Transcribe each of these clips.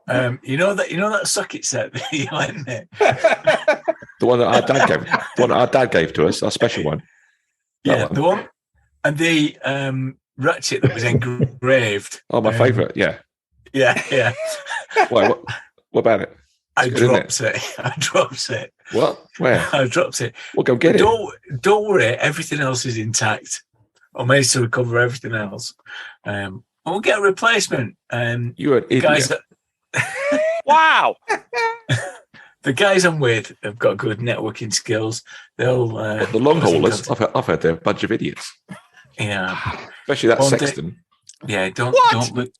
You know that socket set that you lent me? The one that our dad gave to us, our special one. The one. And the ratchet that was engraved. Oh, my favourite, yeah. Yeah. Why, what about it? I dropped it. What? Where? I dropped it. Well, go get it. Don't worry, everything else is intact. I managed to recover everything else. We'll get a replacement. You're an idiot. Guys Wow. The guys I'm with have got good networking skills. They'll the long haulers. I've heard they're a bunch of idiots. Yeah, especially that sexton. Don't look.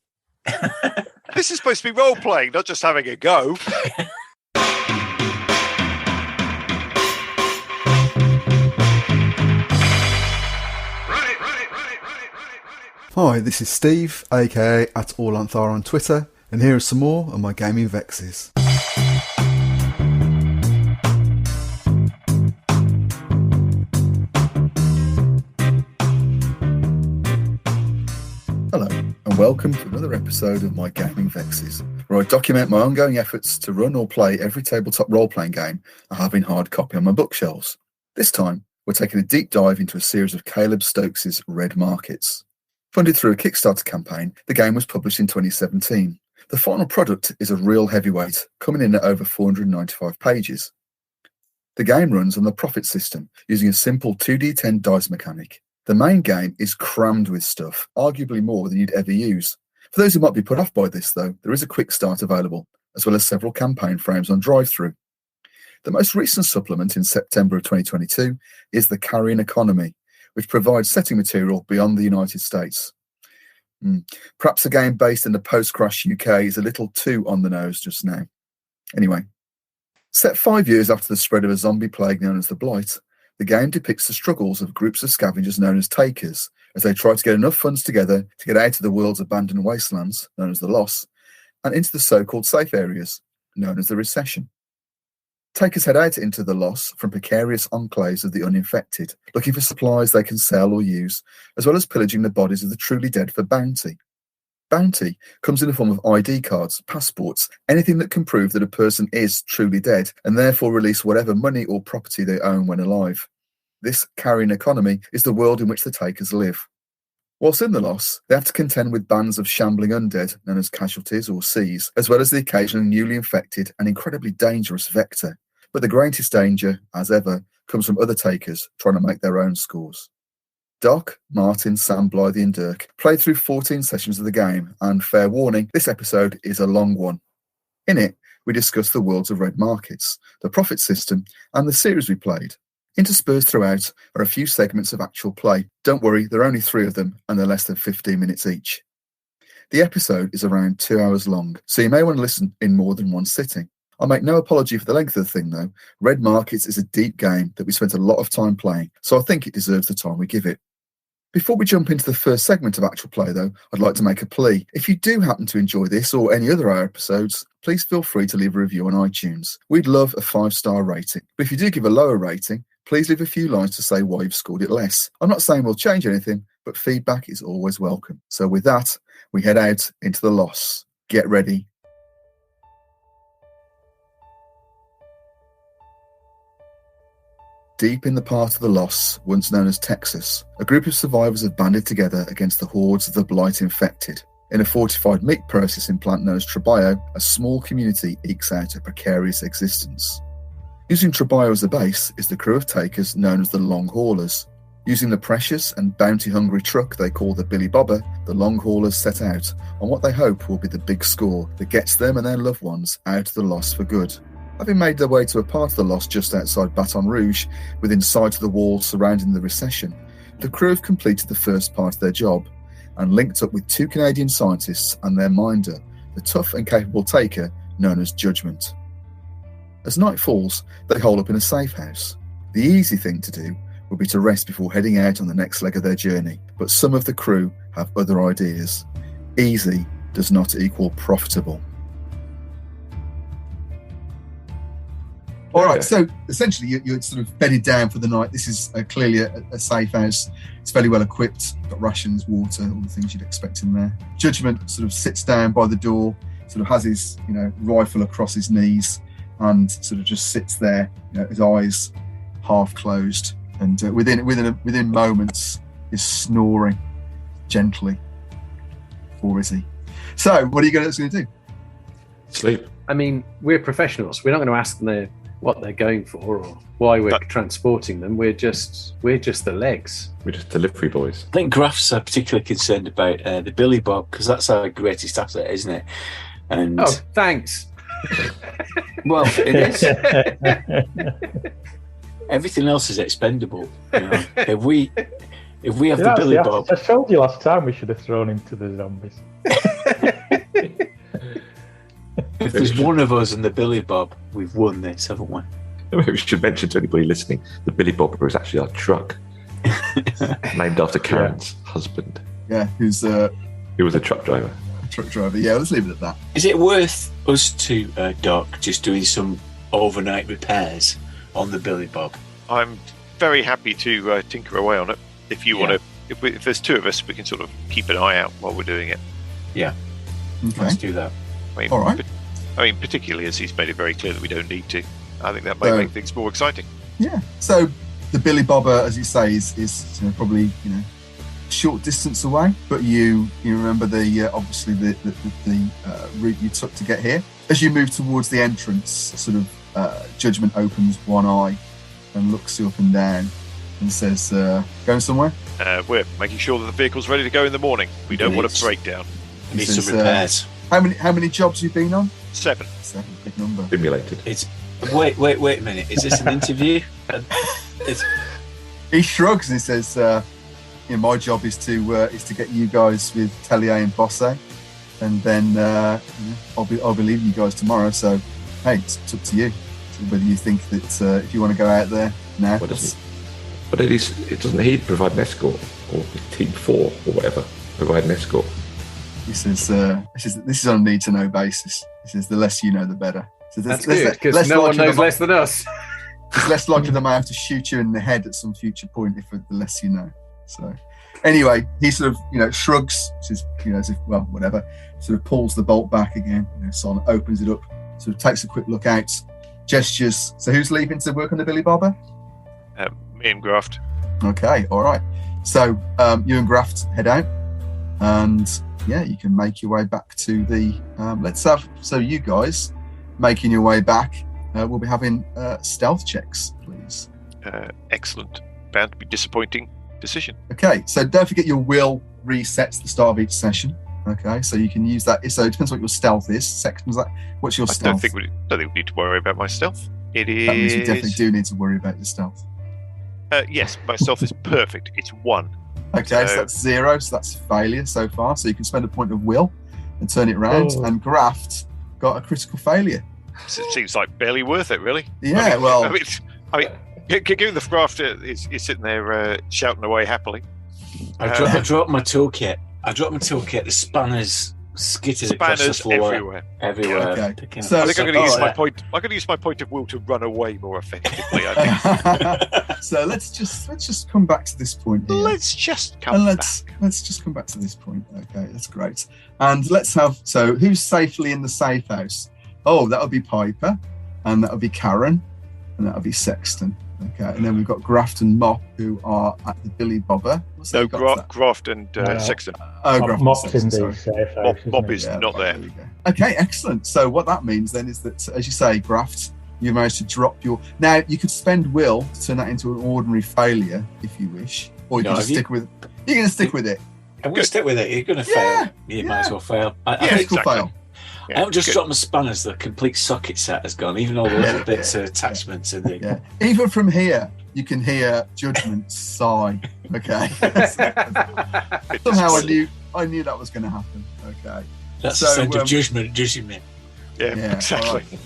This is supposed to be role playing, not just having a go. Hi, this is Steve, aka @AllAnthar on Twitter, and here are some more of my gaming vexes. Hello, and welcome to another episode of my gaming vexes, where I document my ongoing efforts to run or play every tabletop role-playing game I have in hard copy on my bookshelves. This time, we're taking a deep dive into a series of Caleb Stokes' Red Markets. Funded through a Kickstarter campaign, the game was published in 2017. The final product is a real heavyweight, coming in at over 495 pages. The game runs on the profit system, using a simple 2d10 dice mechanic. The main game is crammed with stuff, arguably more than you'd ever use. For those who might be put off by this, though, there is a quick start available, as well as several campaign frames on drive-thru. The most recent supplement in September of 2022 is the Carrying Economy, which provides setting material beyond the United States. Perhaps a game based in the post-crash UK is a little too on the nose just now. Anyway, set 5 years after the spread of a zombie plague known as the Blight, the game depicts the struggles of groups of scavengers known as Takers as they try to get enough funds together to get out of the world's abandoned wastelands, known as the Loss, and into the so-called safe areas, known as the Recession. Takers head out into the Loss from precarious enclaves of the uninfected, looking for supplies they can sell or use, as well as pillaging the bodies of the truly dead for bounty. Bounty comes in the form of ID cards, passports, anything that can prove that a person is truly dead, and therefore release whatever money or property they own when alive. This Carrying Economy is the world in which the Takers live. Whilst in the Loss, they have to contend with bands of shambling undead, known as casualties or Cs, as well as the occasional newly infected and incredibly dangerous Vector. But the greatest danger, as ever, comes from other Takers trying to make their own scores. Doc, Martin, Sam, Blythe and Dirk played through 14 sessions of the game, and fair warning, this episode is a long one. In it, we discuss the worlds of Red Markets, the profit system, and the series we played. Interspersed throughout are a few segments of actual play. Don't worry, there are only 3 of them, and they're less than 15 minutes each. The episode is around 2 hours long, so you may want to listen in more than one sitting. I'll make no apology for the length of the thing, though. Red Markets is a deep game that we spent a lot of time playing, so I think it deserves the time we give it. Before we jump into the first segment of actual play, though, I'd like to make a plea. If you do happen to enjoy this or any other our episodes, please feel free to leave a review on iTunes. We'd love a 5-star rating. But if you do give a lower rating, please leave a few lines to say why you've scored it less. I'm not saying we'll change anything, but feedback is always welcome. So with that, we head out into the Loss. Get ready. Deep in the part of the Loss, once known as Texas, a group of survivors have banded together against the hordes of the Blight infected. In a fortified meat processing plant known as Trebaio, a small community ekes out a precarious existence. Using Trebaio as a base is the crew of Takers known as the Long Haulers. Using the precious and bounty-hungry truck they call the Billy Bobber, the Long Haulers set out on what they hope will be the big score that gets them and their loved ones out of the Loss for good. Having made their way to a part of the Loss just outside Baton Rouge, within sight of the walls surrounding the Recession, the crew have completed the first part of their job and linked up with 2 Canadian scientists and their minder, the tough and capable Taker known as Judgment. As night falls, they hole up in a safe house. The easy thing to do would be to rest before heading out on the next leg of their journey, but some of the crew have other ideas. Easy does not equal profitable. All right, so essentially you're sort of bedded down for the night. This is clearly a safe house. It's fairly well equipped. Got rations, water, all the things you'd expect in there. Judgment sort of sits down by the door, sort of has his, rifle across his knees and sort of just sits there, his eyes half closed, and within moments is snoring gently. Or is he? So, what are you going to do? Sleep. I mean, we're professionals. We're not going to ask them what they're going for or why we're transporting them. We're just the legs. We're just delivery boys. I think Graph's particularly concerned about the Billy Bob, because that's our greatest asset, isn't it? And thanks. Well, it is. Everything else is expendable. If we have the Billy Bob, I told you last time we should have thrown him to the zombies. if there's one of us and the Billy Bob, we've won this, haven't we? We should mention to anybody listening, the Billy Bobber is actually our truck, named after Karen's husband. Yeah, who was a truck driver. Yeah, let's leave it at that. Is it worth us to Doc just doing some overnight repairs on the Billy Bob? I'm very happy to tinker away on it. If you want to, if there's two of us, we can sort of keep an eye out while we're doing it. Yeah, okay. Let's do that. All right. Particularly as he's made it very clear that we don't need to. I think that might make things more exciting. Yeah. So the Billy Bobber, as you say, is probably short distance away, but you remember obviously the route you took to get here. As you move towards the entrance, sort of Judgment opens one eye and looks you up and down and says, "Going somewhere?" We're making sure that the vehicle's ready to go in the morning. We don't want a breakdown. Need some repairs. How many jobs you've been on? 7. 7, big number. Stimulated. Wait a minute. Is this an interview? He shrugs and he says, my job is to get you guys with Tellier and Bosse, and then I'll be leaving you guys tomorrow. So, hey, it's up to you. So whether you think that if you want to go out there now. But doesn't he provide an escort, or Team 4 or whatever provide an escort? He says, this is on a need-to-know basis. He says, the less you know, the better. So that's good, because no one knows less than us. It's less likely they might have to shoot you in the head at some future point if the less you know. So, anyway, he sort of, shrugs, says, as if, well, whatever, sort of pulls the bolt back again, Son opens it up, sort of takes a quick look out, gestures. So who's leaving to work on the Billy Bobber? Me and Graft. Okay, all right. So you and Graft head out, and you can make your way back to the. So you guys making your way back. We'll be having stealth checks, please. Excellent. Bound to be disappointing decision. Okay, so don't forget your will resets at the start of each session. Okay, so you can use that. So it depends what your stealth is. Sections like, what's your stealth? I don't think we need to worry about my stealth. It is. That means we definitely do need to worry about your stealth. Yes, my stealth is perfect. It's 1. Okay, so that's 0. So that's failure so far. So you can spend a point of will and turn it around. And Graft got a critical failure. So it seems like barely worth it, really. Yeah, I mean, given the Graft is sitting there shouting away happily. I dropped my toolkit. The spanners skittered across the floor everywhere. Okay. So I think I'm going to use my point. I'm going to use my point of will to run away more effectively. I think. So let's just come back to this point here. Let's just come back. Let's just come back to this point. Okay, that's great. And let's have. So who's safely in the safe house? Oh, that would be Piper, and that would be Karen, and that would be Sexton. Okay, and then we've got Graft and Mop, who are at the Billy Bobber. No, Graft and Sexton. Graft Mop's in the safe house. Mop is not there. Okay, excellent. So what that means then is that, as you say, Graft, you managed to drop your. Now you could spend will to turn that into an ordinary failure if you wish, or you can just stick with. You're going to stick with it. I'm going to stick with it. You're going to fail. You might as well fail. Fail. I haven't just dropped my spanners. The complete socket set has gone. Even all the little bits of attachments in the. Even from here, you can hear Judgment sigh. Okay. Somehow I knew that was going to happen. Okay. That's the scent of judgment, me. Yeah, exactly. Right.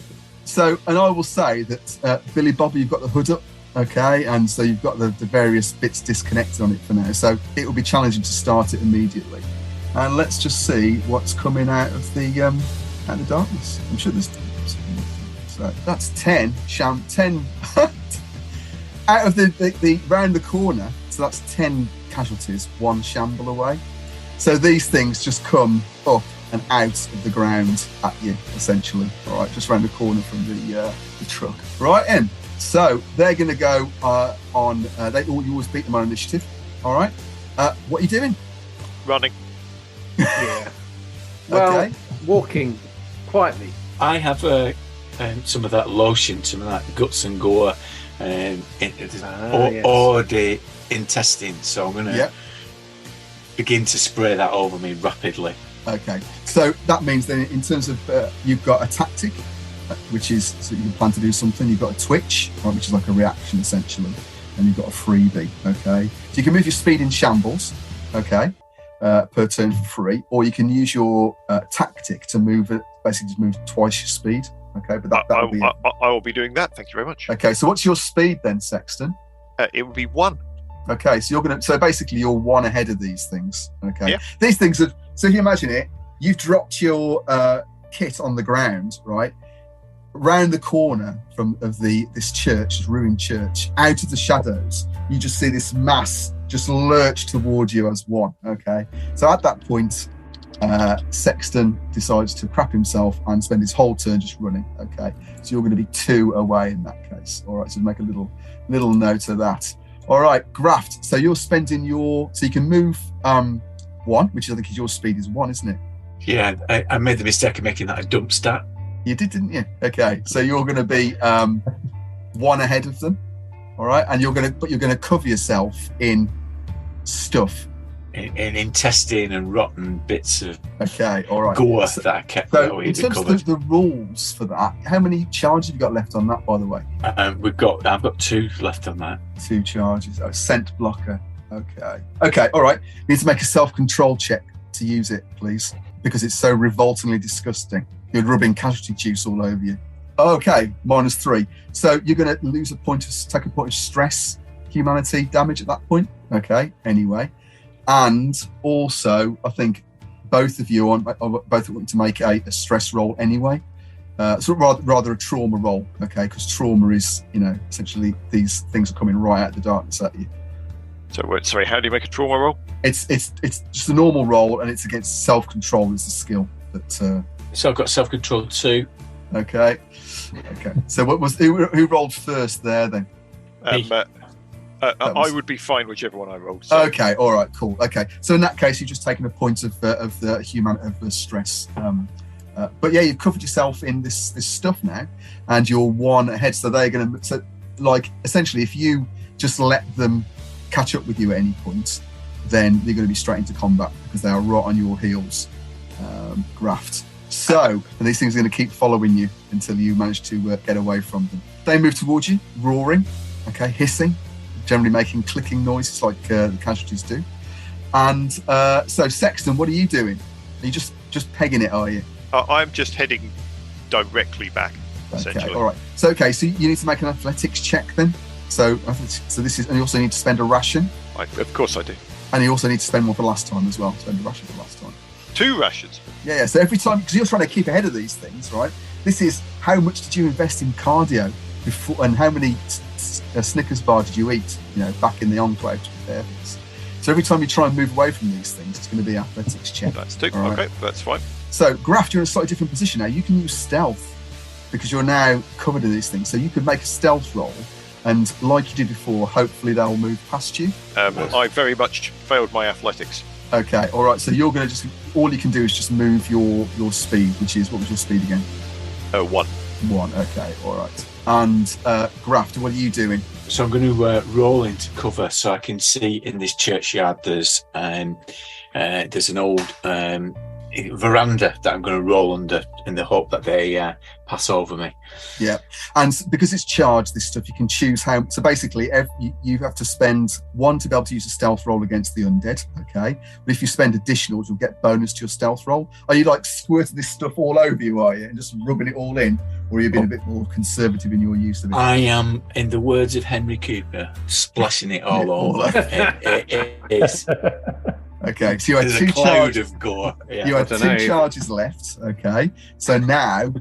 So, and I will say that Billy Bobby, you've got the hood up. Okay, and so you've got the various bits disconnected on it for now. So it will be challenging to start it immediately. And let's just see what's coming out of the darkness. I'm sure there's. So that's 10. 10 out of the round the corner. So that's 10 casualties, 1 shamble away. So these things just come up and out of the ground at you, essentially. All right, just around the corner from the truck. Right, in. So they're going to go on. You always beat them on initiative. All right. What are you doing? Running. Yeah. Well, Okay. walking quietly. I have some of that lotion, some of that guts and gore, yes. or the intestine. So I'm going to Yeah. begin to spray that over me rapidly. Okay. So that means then, in terms of you've got a tactic, which is so you plan to do something. You've got a twitch, right, which is like a reaction essentially, and you've got a freebie. Okay. So you can move your speed in shambles. Okay. Per turn for free, or you can use your tactic to move it. Basically, just move twice your speed. Okay, but that'll be it. I will be doing that. Thank you very much. Okay, so what's your speed then, Sexton? It would be 1. Okay, so so basically you're 1 ahead of these things. Okay, Yeah. These things are. So if you imagine it, you've dropped your kit on the ground, right, round the corner of this church, this ruined church, out of the shadows. You just see this mass just lurch towards you as one. Okay, so at that point, Sexton decides to crap himself and spend his whole turn just running. Okay, so you're going to be 2 away in that case. All right, so make a little note of that. All right, Graft. So you're spending so you can move 1, which I think is your speed is 1, isn't it? Yeah, I made the mistake of making that a dump stat. You did, didn't you? Okay, so you're going to be 1 ahead of them. All right, and you're going to cover yourself in stuff. In intestine and rotten bits of Okay, all right. gore that I kept So in away terms covered. of the rules for that, how many charges have you got left on that, by the way? I've got 2 left on that. 2 charges. Oh, scent blocker. Okay, all right. You need to make a self-control check to use it, please, because it's so revoltingly disgusting. You're rubbing casualty juice all over you. Okay, -3. So you're going to take a point of stress, humanity damage at that point. Okay, anyway. And also, I think both of you are both want to make a stress roll anyway. So rather a trauma roll, okay? Because trauma is, essentially these things are coming right out of the darkness at you. So, sorry, how do you make a trauma roll? It's just a normal roll, and it's against self-control is the skill that. So I've got self-control 2. Okay. So who rolled first there then? I would be fine whichever one I rolled. So. Okay, all right, cool. Okay, so in that case, you've just taken a point of the stress. But yeah, you've covered yourself in this stuff now, and you're 1 ahead. So they're going to essentially, if you just let them catch up with you at any point, then you're going to be straight into combat because they are right on your heels. Graft. So and these things are going to keep following you until you manage to get away from them. They move towards you, roaring, okay, hissing, generally making clicking noises like the casualties do. And so, Sexton, what are you doing? Are you just pegging it, are you? I'm just heading directly back, essentially. Okay, all right. So you need to make an athletics check then. So this is, and you also need to spend a ration. Of course I do. And you also need to spend one for last time as well. Spend a ration for last time. 2 rations. Yeah. So every time, because you're trying to keep ahead of these things, right? This is how much did you invest in cardio before, and how many Snickers bar did you eat? Back in the enclave to prepare this. So every time you try and move away from these things, it's going to be athletics check. That's 2. Right. Okay, that's fine. So Graft, you're in a slightly different position now. You can use stealth because you're now covered in these things. So you could make a stealth roll, and like you did before, hopefully they'll move past you. I very much failed my athletics. Okay, all right. So you're going to all you can do is just move your speed, which is, what was your speed again? 1. 1. Okay, all right. And Graft, what are you doing? So I'm going to roll into cover so I can see in this churchyard there's an old veranda that I'm going to roll under in the hope that they pass over me. Yeah, and because it's charged, this stuff, you can choose how. So basically, you have to spend 1 to be able to use a stealth roll against the undead. Okay, but if you spend additionals, you'll get bonus to your stealth roll. Are you like squirting this stuff all over you? Are you and just rubbing it all in, or are you being a bit more conservative in your use of it? I am, in the words of Henry Cooper, splashing it all over. It is. Okay, so you had There's 2 a cloud of gore. Yeah. You had 2 charges left. Okay, so now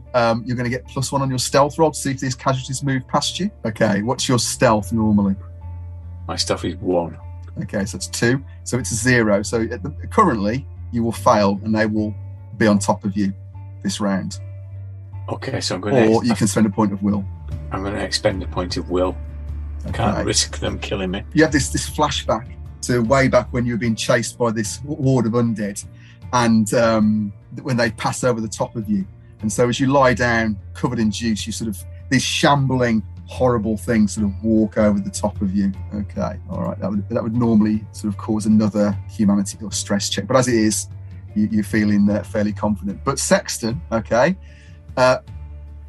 you're going to get +1 on your stealth roll to see if these casualties move past you. Okay, what's your stealth normally? My stuff is 1. Okay, so it's 2. So it's a 0. So currently you will fail, and they will be on top of you this round. Okay, so I'm going to. Or you can spend a point of will. I'm going to expend a point of will. I can't risk them killing me. You have this flashback to way back when you were being chased by this horde of undead, and when they pass over the top of you. And so as you lie down, covered in juice, you sort of, these shambling, horrible things sort of walk over the top of you. Okay, all right. That would normally sort of cause another humanity or stress check. But as it is, you're feeling fairly confident. But Sexton, okay,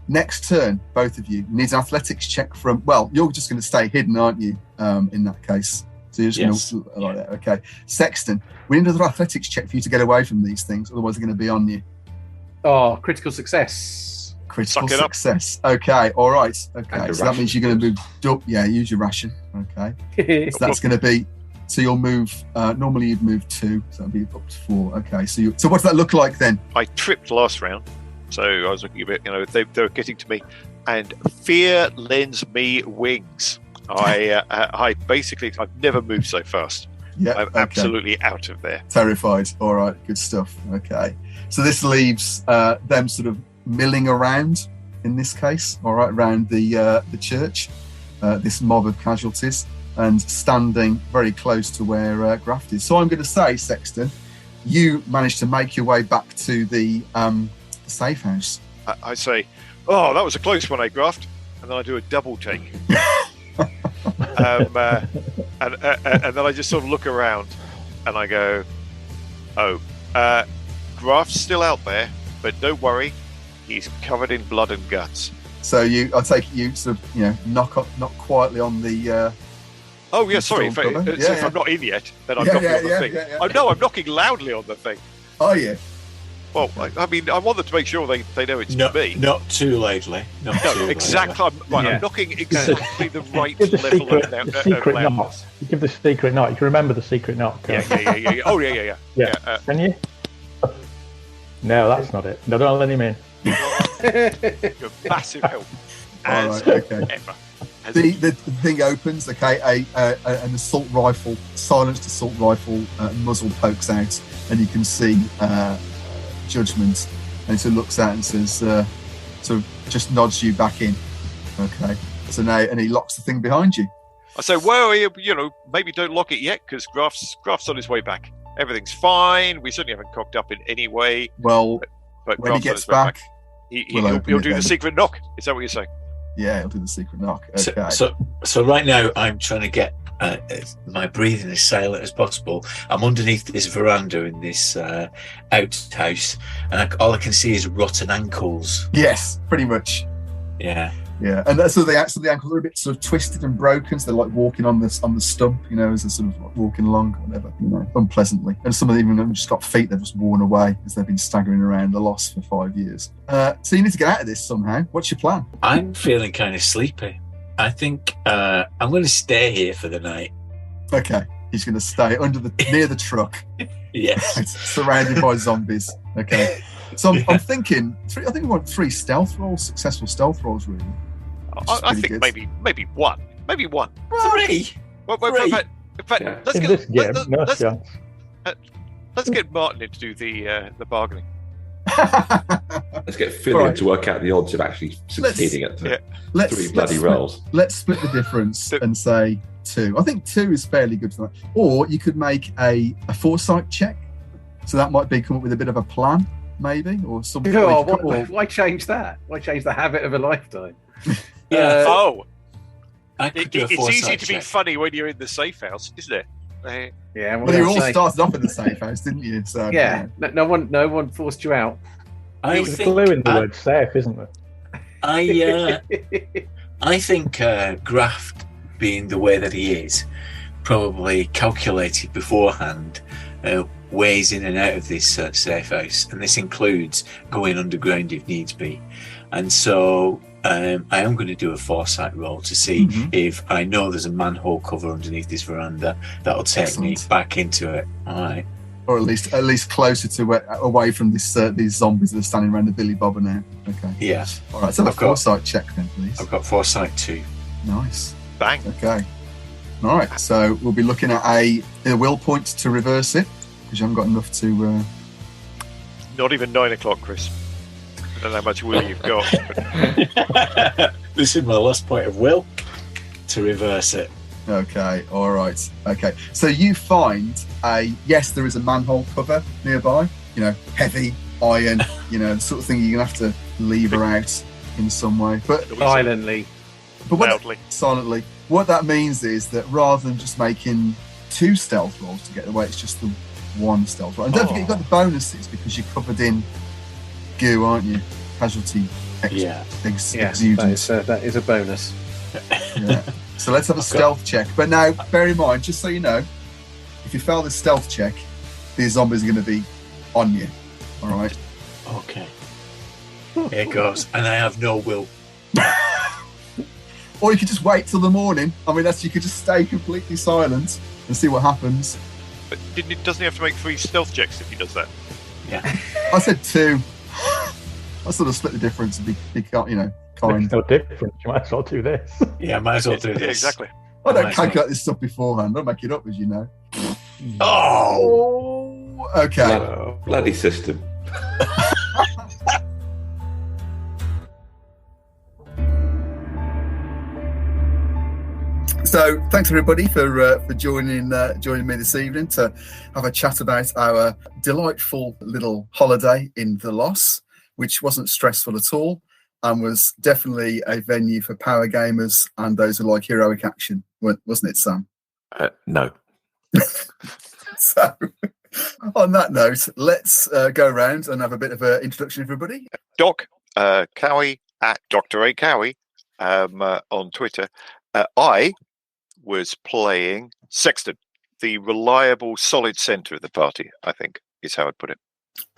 next turn, both of you need an athletics check from, well, you're just going to stay hidden, aren't you, in that case? So you're just going to, like that. Okay. Sexton, we need another athletics check for you to get away from these things, otherwise they're going to be on you. Oh, critical success. Critical success. Okay, all right. Okay, so that means you're going to move, use your ration. Okay. So that's going to be, so you'll move, normally you'd move 2, so that'll be up to 4. Okay, so what does that look like then? I tripped last round, so I was looking a bit, they were getting to me, and fear lends me wings. I basically, I've never moved so fast. Yeah, I'm absolutely out of there. Terrified. All right, good stuff. Okay, so this leaves them sort of milling around in this case. All right, around the church, this mob of casualties, and standing very close to where Graft is. So I'm going to say, Sexton, you managed to make your way back to the safe house. I say, oh, that was a close one, Graft, and then I do a double take. And then I just sort of look around and I go, oh, Graft's still out there, but don't worry, he's covered in blood and guts. So I take it you sort of, knock quietly on the. Oh yeah, sorry. If I'm not in yet, then I'm knocking on the thing. Yeah. Oh no, I'm knocking loudly on the thing. Oh yeah. Well, I mean, I want them to make sure they know it's me. Not too loudly. Exactly. I'm knocking exactly the right Give the level secret of knock. You give the secret knock. You can remember the secret knock. Yeah. Oh yeah. Can you? No, that's not it. No, don't let him in. You're massive help. All right. Okay. The thing opens. Okay, an assault rifle, silenced assault rifle muzzle pokes out, and you can see Judgment, and so looks out and says, sort of just nods you back in. Okay, so now, and he locks the thing behind you. I say, well, maybe don't lock it yet because Graft's on his way back. Everything's fine. We certainly haven't cocked up in any way. Well, but when he gets back, he'll do the secret knock. Is that what you're saying? Yeah, he'll do the secret knock. Okay. So right now I'm trying to get my breathing as silent as possible. I'm underneath this veranda in this outhouse, and all I can see is rotten ankles. Yes, pretty much. Yeah. And so the ankles are a bit sort of twisted and broken, so they're like walking on the stump, as they're sort of like walking along, or whatever, unpleasantly. And some of them even just got feet they've just worn away as they've been staggering around the loss for 5 years. So you need to get out of this somehow. What's your plan? I'm feeling kind of sleepy. I think I'm going to stay here for the night. Okay, he's going to stay near the truck. Yes, surrounded by zombies. Okay, so I'm thinking. I think we want 3 stealth rolls, successful stealth rolls, really. I think maybe one. Maybe one. 3. Well, in fact, let's get Martin in to do the bargaining. Let's get Phil in to work out the odds of actually succeeding at 3 bloody rolls. Let's split the difference and say 2. I think 2 is fairly good for that. Or you could make a foresight check. So that might come up with a bit of a plan, maybe, or something. Why change that? Why change the habit of a lifetime? It's easy to be funny when you're in the safe house, isn't it? Yeah. Well, you all started off in the safe house, didn't you? So yeah. No one forced you out. There's a clue in the word safe, isn't there? I think Graft, being the way that he is, probably calculated beforehand ways in and out of this safe house, and this includes going underground if needs be. And so I am going to do a foresight roll to see if I know there's a manhole cover underneath this veranda that'll take me back into it. All right. Or at least closer to away from these zombies that are standing around the Billy Bobber now. Okay. Yeah. All right. So have a foresight check then, please. I've got foresight 2. Nice. Bang. Okay. All right. So we'll be looking at a will point to reverse it because you haven't got enough to Not even 9 o'clock, Chris. I don't know how much will you've got. This is my last point of will to reverse it. Okay, all right. Okay, so you find yes, there is a manhole cover nearby. Heavy iron. The sort of thing you're gonna have to lever out in some way, but Silently. Loudly. Silently. What that means is that rather than just making 2 stealth rolls to get away, it's just the 1 stealth roll. And don't forget, you've got the bonuses because you're covered in goo, aren't you? Casualty. Exudant. That is a bonus. Yeah. So let's have a stealth check. But now, bear in mind, just so you know, if you fail this stealth check, these zombies are going to be on you. All right? Okay. Here it goes. And I have no will. Or you could just wait till the morning. I mean, you could just stay completely silent and see what happens. But doesn't he have to make 3 stealth checks if he does that? Yeah. I said 2. I sort of split the difference and be kind. It's no different. You might as well do this. Yeah, might as well do this. Yeah, exactly. I don't calculate this stuff beforehand. I make it up, as you know. Oh! Okay. Bloody system. So thanks everybody for joining me this evening to have a chat about our delightful little holiday in The Loss, which wasn't stressful at all and was definitely a venue for power gamers and those who like heroic action, wasn't it, Sam? No. So on that note, let's go around and have a bit of an introduction, everybody. Doc Cowie at Dr. A. Cowie on Twitter. I was playing Sexton, the reliable, solid centre of the party, I think is how I'd put it.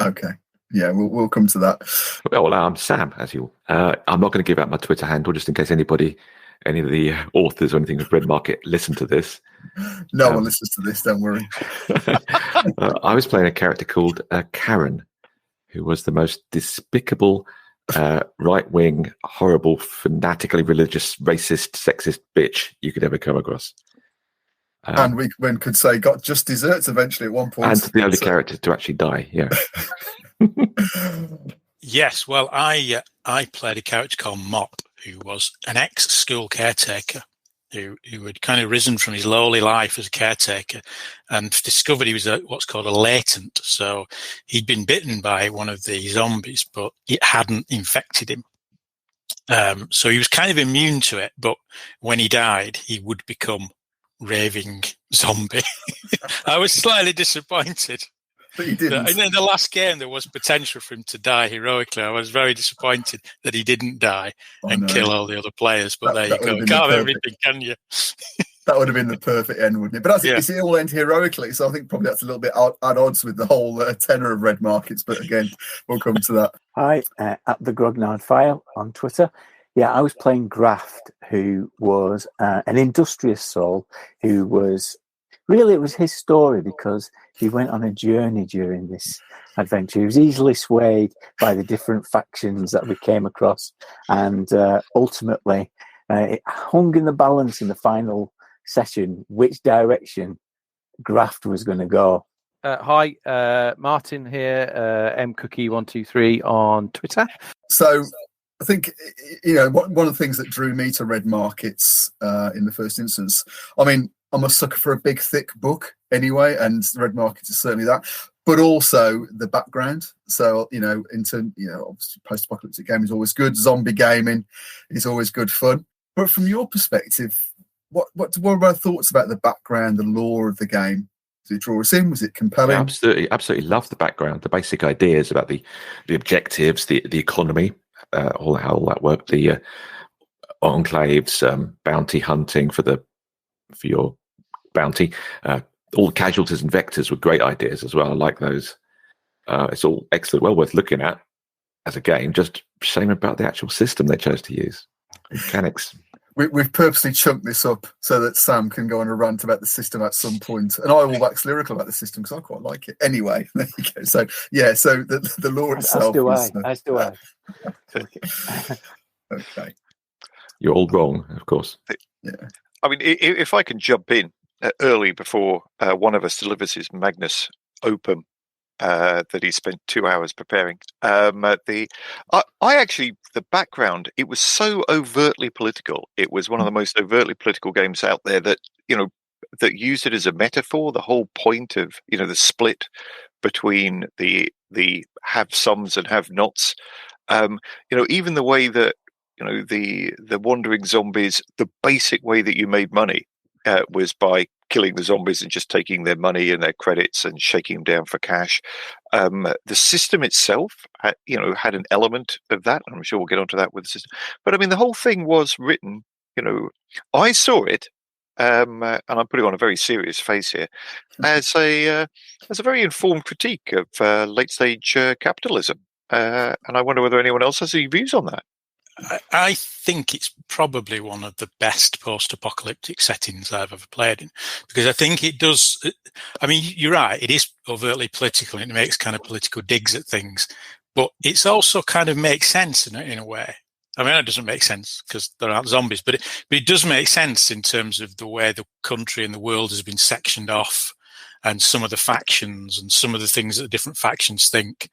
Okay. Yeah, we'll come to that. Well, I'm Sam, as you. I'm not going to give out my Twitter handle just in case any of the authors or anything of Red Market listen to this. No one listens to this, don't worry. I was playing a character called Karen, who was the most despicable, right-wing, horrible, fanatically religious, racist, sexist bitch you could ever come across. And one could say got just desserts eventually at one point. And the only character to actually die, yeah. Yes, well, I played a character called Mop, who was an ex-school caretaker who had kind of risen from his lowly life as a caretaker and discovered he was what's called a latent. So he'd been bitten by one of the zombies, but it hadn't infected him. So he was kind of immune to it, but when he died, he would become raving zombie. I was slightly disappointed. But he didn't. And in the last game, there was potential for him to die heroically. I was very disappointed that he didn't die and kill all the other players. But there you go. You can't have everything, can you? That would have been the perfect end, wouldn't it? But it all ends heroically, so I think probably that's a little bit at odds with the whole tenor of Red Markets. But again, we'll come to that. Hi, at the Grognard File on Twitter. Yeah, I was playing Graft, who was an industrious soul who was... Really, it was his story because he went on a journey during this adventure. He was easily swayed by the different factions that we came across. And ultimately, it hung in the balance in the final session which direction Graft was going to go. Hi, Martin here, mcookie123 on Twitter. So I think, one of the things that drew me to Red Markets in the first instance, I mean, I'm a sucker for a big, thick book anyway, and Red Markets is certainly that. But also the background. So, obviously post-apocalyptic game is always good. Zombie gaming is always good fun. But from your perspective, what were our thoughts about the background, the lore of the game? Did it draw us in? Was it compelling? Yeah, absolutely love the background, the basic ideas about the objectives, the economy, how all that worked, the enclaves, bounty hunting for your bounty. All the casualties and vectors were great ideas as well. I like those. It's all excellent, well worth looking at as a game. Just shame about the actual system they chose to use. Mechanics. We've purposely chunked this up so that Sam can go on a rant about the system at some point, and I will wax lyrical about the system because I quite like it. Anyway, there you go. So the lore itself. As do I. Okay. You're all wrong, of course. Yeah. I mean, if I can jump in early before one of us delivers his Magnus Opum that he spent 2 hours preparing. I actually, the background, it was so overtly political. It was one of the most overtly political games out there that, that used it as a metaphor. The whole point of, the split between the have-somes and have-nots. Even the way that, the wandering zombies, the basic way that you made money was by killing the zombies and just taking their money and their credits and shaking them down for cash. The system itself, had an element of that. I'm sure we'll get onto that with the system. But I mean, the whole thing was written. I saw it, and I'm putting on a very serious face here, as a very informed critique of late stage capitalism. And I wonder whether anyone else has any views on that. I think it's probably one of the best post-apocalyptic settings I've ever played in, because I think it does. I mean, you're right; it is overtly political, and it makes kind of political digs at things, but it's also kind of makes sense in a way. I mean, it doesn't make sense because there aren't zombies, but it does make sense in terms of the way the country and the world has been sectioned off, and some of the factions and some of the things that the different factions think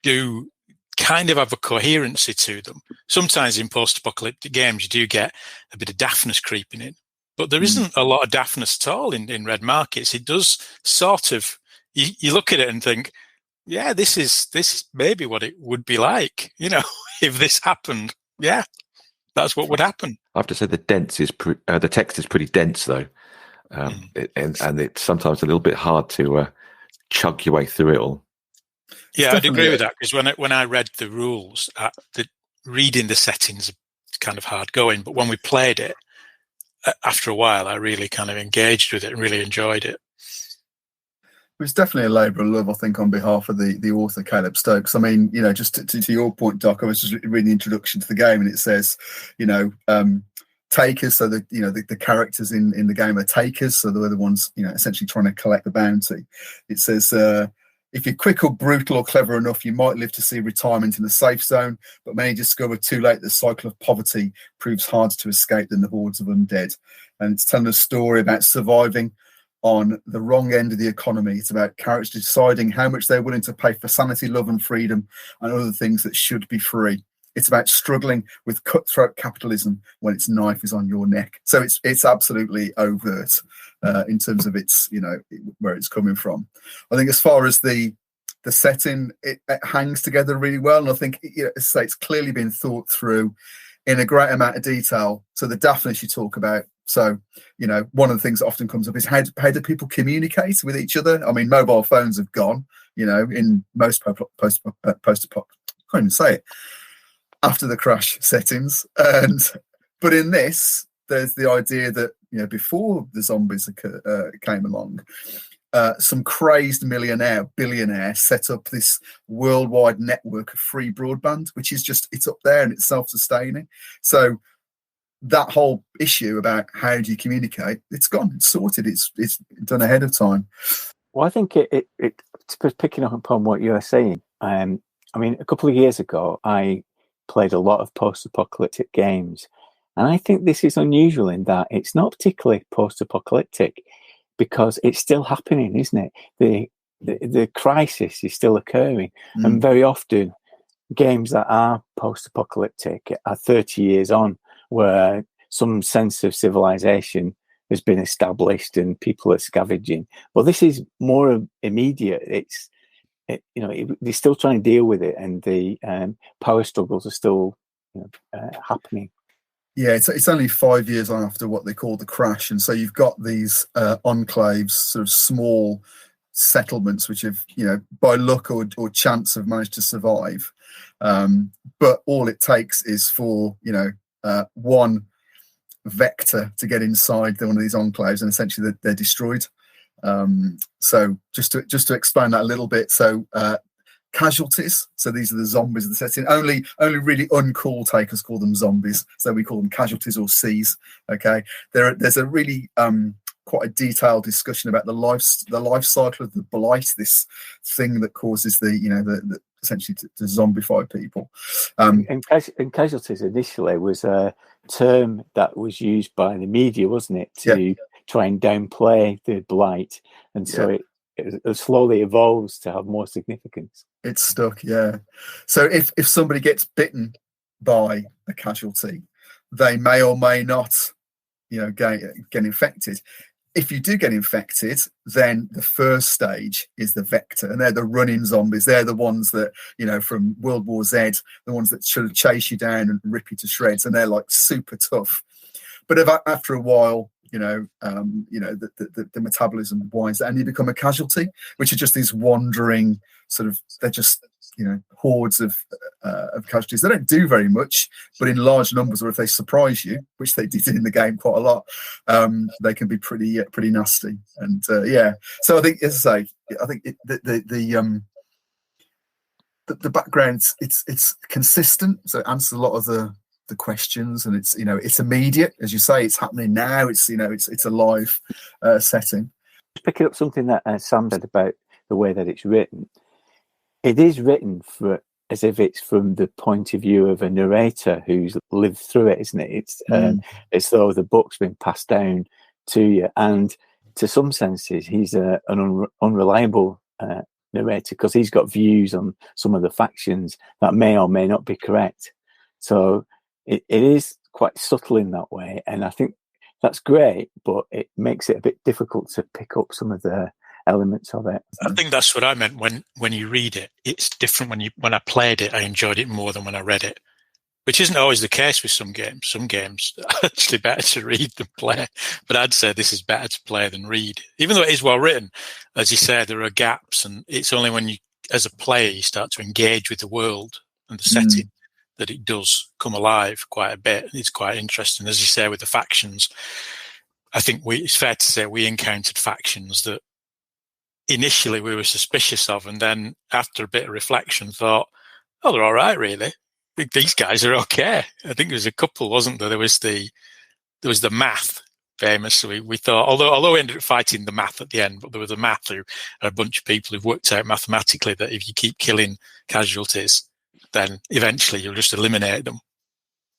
do kind of have a coherency to them. Sometimes in post-apocalyptic games, you do get a bit of daftness creeping in, but there isn't a lot of daftness at all in Red Markets. It does sort of, you look at it and think, yeah, this is maybe what it would be like, if this happened. Yeah, that's what would happen. I have to say the text is pretty dense though, and it's sometimes a little bit hard to chug your way through it all. Yeah, I'd agree with that, because when I read the rules, reading the settings is kind of hard going, but when we played it, after a while, I really kind of engaged with it and really enjoyed it. It's definitely a labour of love, I think, on behalf of the author, Caleb Stokes. I mean, just to your point, Doc, I was just reading the introduction to the game, and it says, takers, so the characters in the game are takers, so they're the ones, essentially trying to collect the bounty. It says, if you're quick or brutal or clever enough, you might live to see retirement in a safe zone, but many discover too late the cycle of poverty proves harder to escape than the hordes of undead. And it's telling a story about surviving on the wrong end of the economy. It's about characters deciding how much they're willing to pay for sanity, love and freedom and other things that should be free. It's about struggling with cutthroat capitalism when its knife is on your neck. So it's absolutely overt in terms of its, where it's coming from. I think as far as the setting, it hangs together really well. And I think, it's clearly been thought through in a great amount of detail. So the daftness you talk about. So, one of the things that often comes up is how do people communicate with each other? I mean, mobile phones have gone, in most post-apocalyptic, I can't even say it, after the crash settings. But in this, there's the idea that, before the zombies came along, some crazed billionaire set up this worldwide network of free broadband, which is it's up there and it's self-sustaining. So that whole issue about how do you communicate, it's gone, it's sorted, it's done ahead of time. Well, I think it's picking up upon what you were saying. I mean, a couple of years ago, I played a lot of post-apocalyptic games, and I think this is unusual in that it's not particularly post-apocalyptic because it's still happening, isn't it? The crisis is still occurring, and very often games that are post-apocalyptic are 30 years on, where some sense of civilization has been established and people are scavenging. Well, this is more immediate. They're still trying to deal with it, and the power struggles are still happening. Yeah, it's only 5 years on after what they call the crash, and so you've got these enclaves, sort of small settlements, which have, by luck or chance, have managed to survive. But all it takes is for one vector to get inside one of these enclaves, and essentially they're destroyed. So just to explain that a little bit, so casualties, so these are the zombies of the setting. Only really uncool takers call them zombies, so we call them casualties or Cs. Okay, there's a really quite a detailed discussion about the life cycle of the blight, this thing that causes the essentially to zombify people. And casualties initially was a term that was used by the media, wasn't it, to try and downplay the blight, and so it slowly evolves to have more significance. It's stuck, yeah. So if somebody gets bitten by a casualty, they may or may not, get infected. If you do get infected, then the first stage is the vector, and they're the running zombies. They're the ones that, from World War Z, the ones that sort of chase you down and rip you to shreds, and they're like super tough. But after a while, the metabolism winds down, and you become a casualty, which are just these wandering they're just hordes of casualties. They don't do very much, but in large numbers, or if they surprise you, which they did in the game quite a lot, they can be pretty nasty. And so I think, as I say, the background, it's consistent, so it answers a lot of the questions, and it's immediate, as you say. It's happening now. It's a live setting. Picking up something that Sam said about the way that it's written. It is written as if it's from the point of view of a narrator who's lived through it, isn't it? It's though the book's been passed down to you, and to some senses, he's an unreliable narrator, because he's got views on some of the factions that may or may not be correct. So it is quite subtle in that way, and I think that's great, but it makes it a bit difficult to pick up some of the elements of it. I think that's what I meant when you read it. It's different when I played it. I enjoyed it more than when I read it, which isn't always the case with some games. Some games are actually better to read than play, but I'd say this is better to play than read, even though it is well written. As you say, there are gaps, and it's only when you, as a player, you start to engage with the world and the setting that it does come alive quite a bit. It's quite interesting. As you say, with the factions, I think it's fair to say we encountered factions that initially we were suspicious of, and then after a bit of reflection thought, oh, they're all right, really. These guys are okay. I think there was a couple, wasn't there? There was the math, famously. We thought, although we ended up fighting the math at the end, but there was a math who are a bunch of people who've worked out mathematically that if you keep killing casualties, then eventually you'll just eliminate them.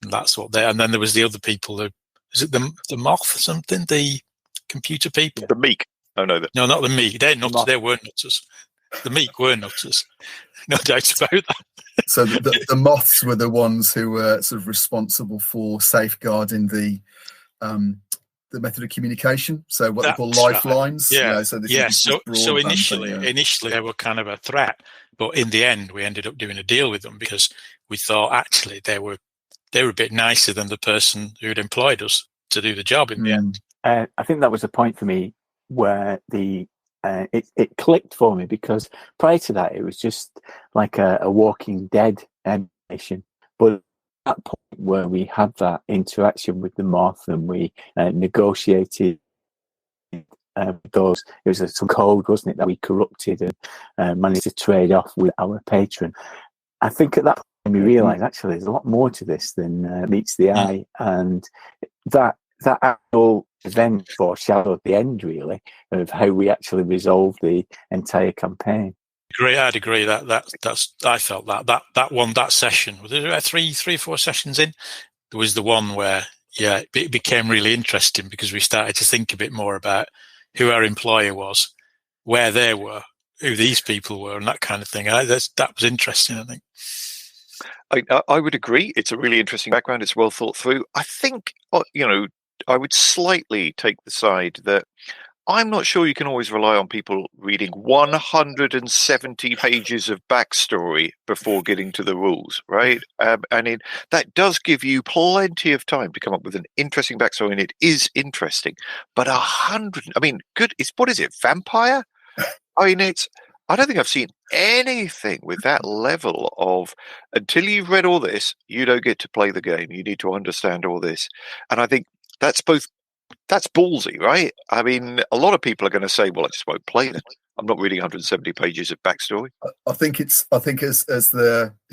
And that's what and then there was the other people who, is it the moth or something? The computer people? The meek. Oh, no. No, not the meek. They're nuts. They weren't nutters. The meek were nutters. No doubt about that. So the moths were the ones who were sort of responsible for safeguarding the method of communication. So what they call lifelines. Right. Yeah. So initially they were kind of a threat, but in the end we ended up doing a deal with them because we thought actually they were a bit nicer than the person who'd employed us to do the job in the end. I think that was a point for me where it clicked for me, because prior to that it was just like a Walking Dead animation, but at that point where we had that interaction with the moth and we negotiated those, it was some code, wasn't it, that we corrupted and managed to trade off with our patron. I think at that point we realised actually there's a lot more to this than meets the eye, and that actual event foreshadowed the end, really, of how we actually resolved the entire campaign. I'd agree that's I felt that session, was there 3-4 sessions in? There was the one where it became really interesting because we started to think a bit more about who our employer was, where they were, who these people were, and that kind of thing. That was interesting, I think. I would agree. It's a really interesting background. It's well thought through. I think, I would slightly take the side that I'm not sure you can always rely on people reading 170 pages of backstory before getting to the rules, right? That does give you plenty of time to come up with an interesting backstory, and it is interesting. But 100, what is it, vampire? I don't think I've seen anything with that level of, until you've read all this, you don't get to play the game. You need to understand all this. And I think that's ballsy, right? I mean, a lot of people are going to say, well, I just won't play it. I'm not reading 170 pages of backstory. I think if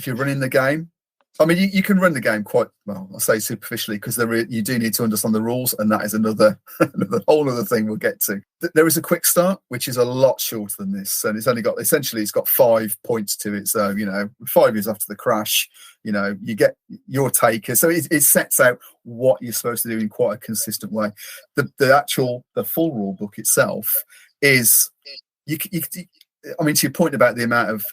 you're running the game, I mean, you can run the game quite well, I'll say superficially, because you do need to understand the rules, and that is another whole other thing we'll get to. There is a quick start, which is a lot shorter than this, and it's got 5 points to it. So 5 years after the crash, you get your taker. So it sets out what you're supposed to do in quite a consistent way. The full rule book itself is I mean, to your point about the amount of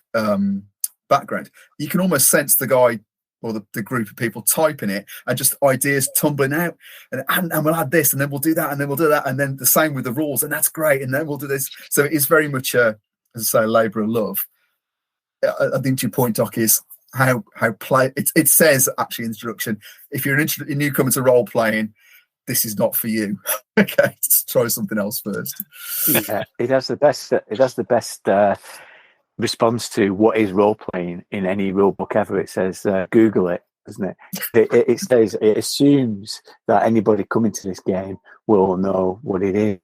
background, you can almost sense the guy or the group of people typing it and just ideas tumbling out, and we'll add this, and then we'll do that, and then we'll do that, and then the same with the rules, and that's great, and then we'll do this. So it's very much as I say, a labour of love. I think to your point, Doc, is how play. It says actually in the introduction, if you're a newcomer to role playing, this is not for you. Okay, let's try something else first. Yeah, it has the best. It has the best response to what is role playing in any rule book ever. It says Google it, doesn't it? It says it assumes that anybody coming to this game will know what it is.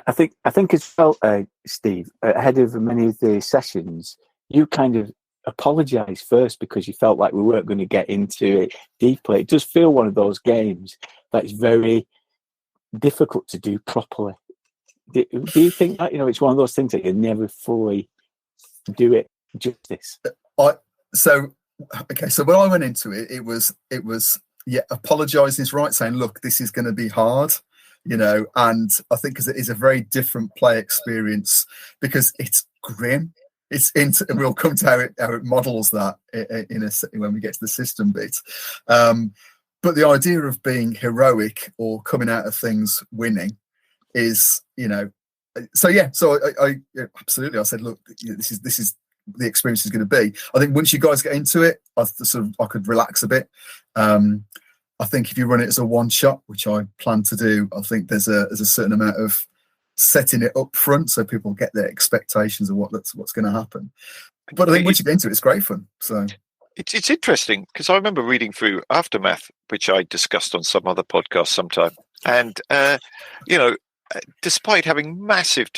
I think as well, Steve, ahead of many of the sessions, you kind of apologised first because you felt like we weren't going to get into it deeply. It does feel one of those games that is very difficult to do properly. Do you think that it's one of those things that you never fully do it justice? So when I went into it, it was apologising is right, saying look, this is going to be hard, and I think because it is a very different play experience because it's grim. And we'll come to how it models that when we get to the system bit. But the idea of being heroic or coming out of things winning is, So I absolutely. I said, look, this is the experience is going to be. I think once you guys get into it, I could relax a bit. I think if you run it as a one shot, which I plan to do, I think there's a certain amount of setting it up front so people get their expectations of what's going to happen. But I think once you get into it, it's great fun. So it's interesting because I remember reading through Aftermath, which I discussed on some other podcast sometime, and despite having massive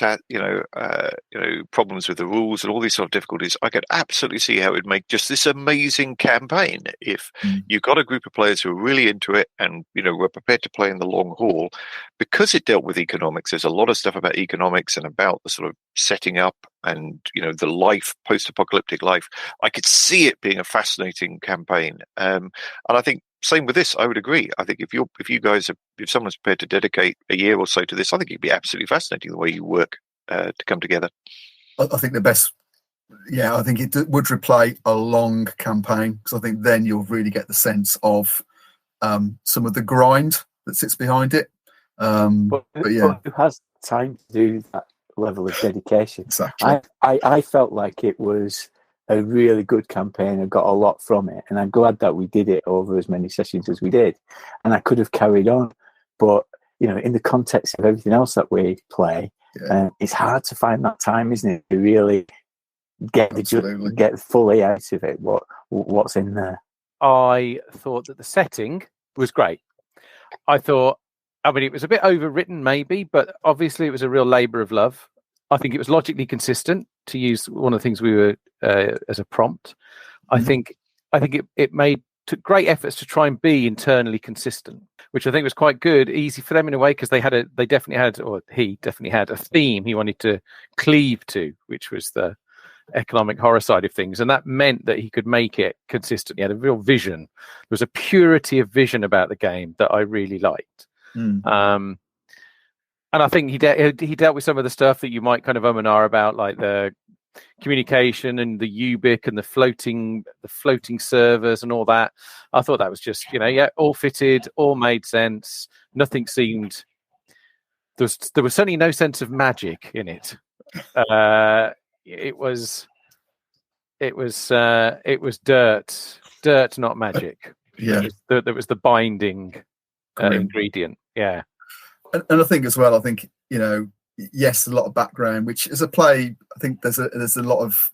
problems with the rules and all these sort of difficulties, I could absolutely see how it would make just this amazing campaign if you got a group of players who are really into it and were prepared to play in the long haul. Because it dealt with economics, there's a lot of stuff about economics and about the sort of setting up and the life, post-apocalyptic life. I could see it being a fascinating campaign, and I think same with this. I would agree. I think if someone's prepared to dedicate a year or so to this, I think it'd be absolutely fascinating the way you work to come together. I think the best, I think it would replay a long campaign because I think then you'll really get the sense of some of the grind that sits behind it. But who has time to do that level of dedication? Exactly. I felt like it was a really good campaign. I got a lot from it, and I'm glad that we did it over as many sessions as we did. And I could have carried on, but in the context of everything else that we play, it's hard to find that time, isn't it, to really get fully out of it what's in there. I thought that the setting was great. It was a bit overwritten maybe, but obviously it was a real labour of love. I think it was logically consistent, to use one of the things we were as a prompt. I think it took great efforts to try and be internally consistent, which I think was quite good, easy for them in a way, because he definitely had a theme he wanted to cleave to, which was the economic horror side of things, and that meant that he could make it consistent. He had a real vision. There was a purity of vision about the game that I really liked. And I think he dealt with some of the stuff that you might kind of and ah about, like the communication and the UBIC and the floating servers and all that. I thought that was just all fitted, all made sense. Nothing seemed. There was certainly no sense of magic in it. It was dirt, not magic. Yeah, there was the binding ingredient. Yeah. And I think as well, yes, a lot of background, which as a play, I think there's a lot of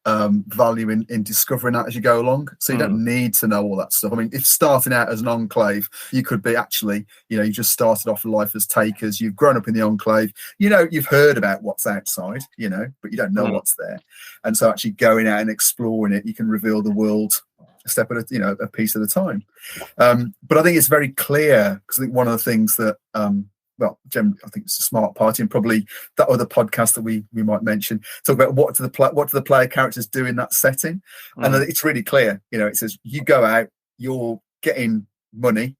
value in discovering that as you go along. So you don't need to know all that stuff. I mean, if starting out as an enclave, you could be actually, you just started off life as takers. You've grown up in the enclave. You've heard about what's outside, but you don't know what's there. And so actually going out and exploring it, you can reveal the world a step at a piece at a time. But I think it's very clear, because I think one of the things that generally, I think it's a smart party, and probably that other podcast that we might mention, talk about what do the player characters do in that setting. And it's really clear. It says you go out, you're getting money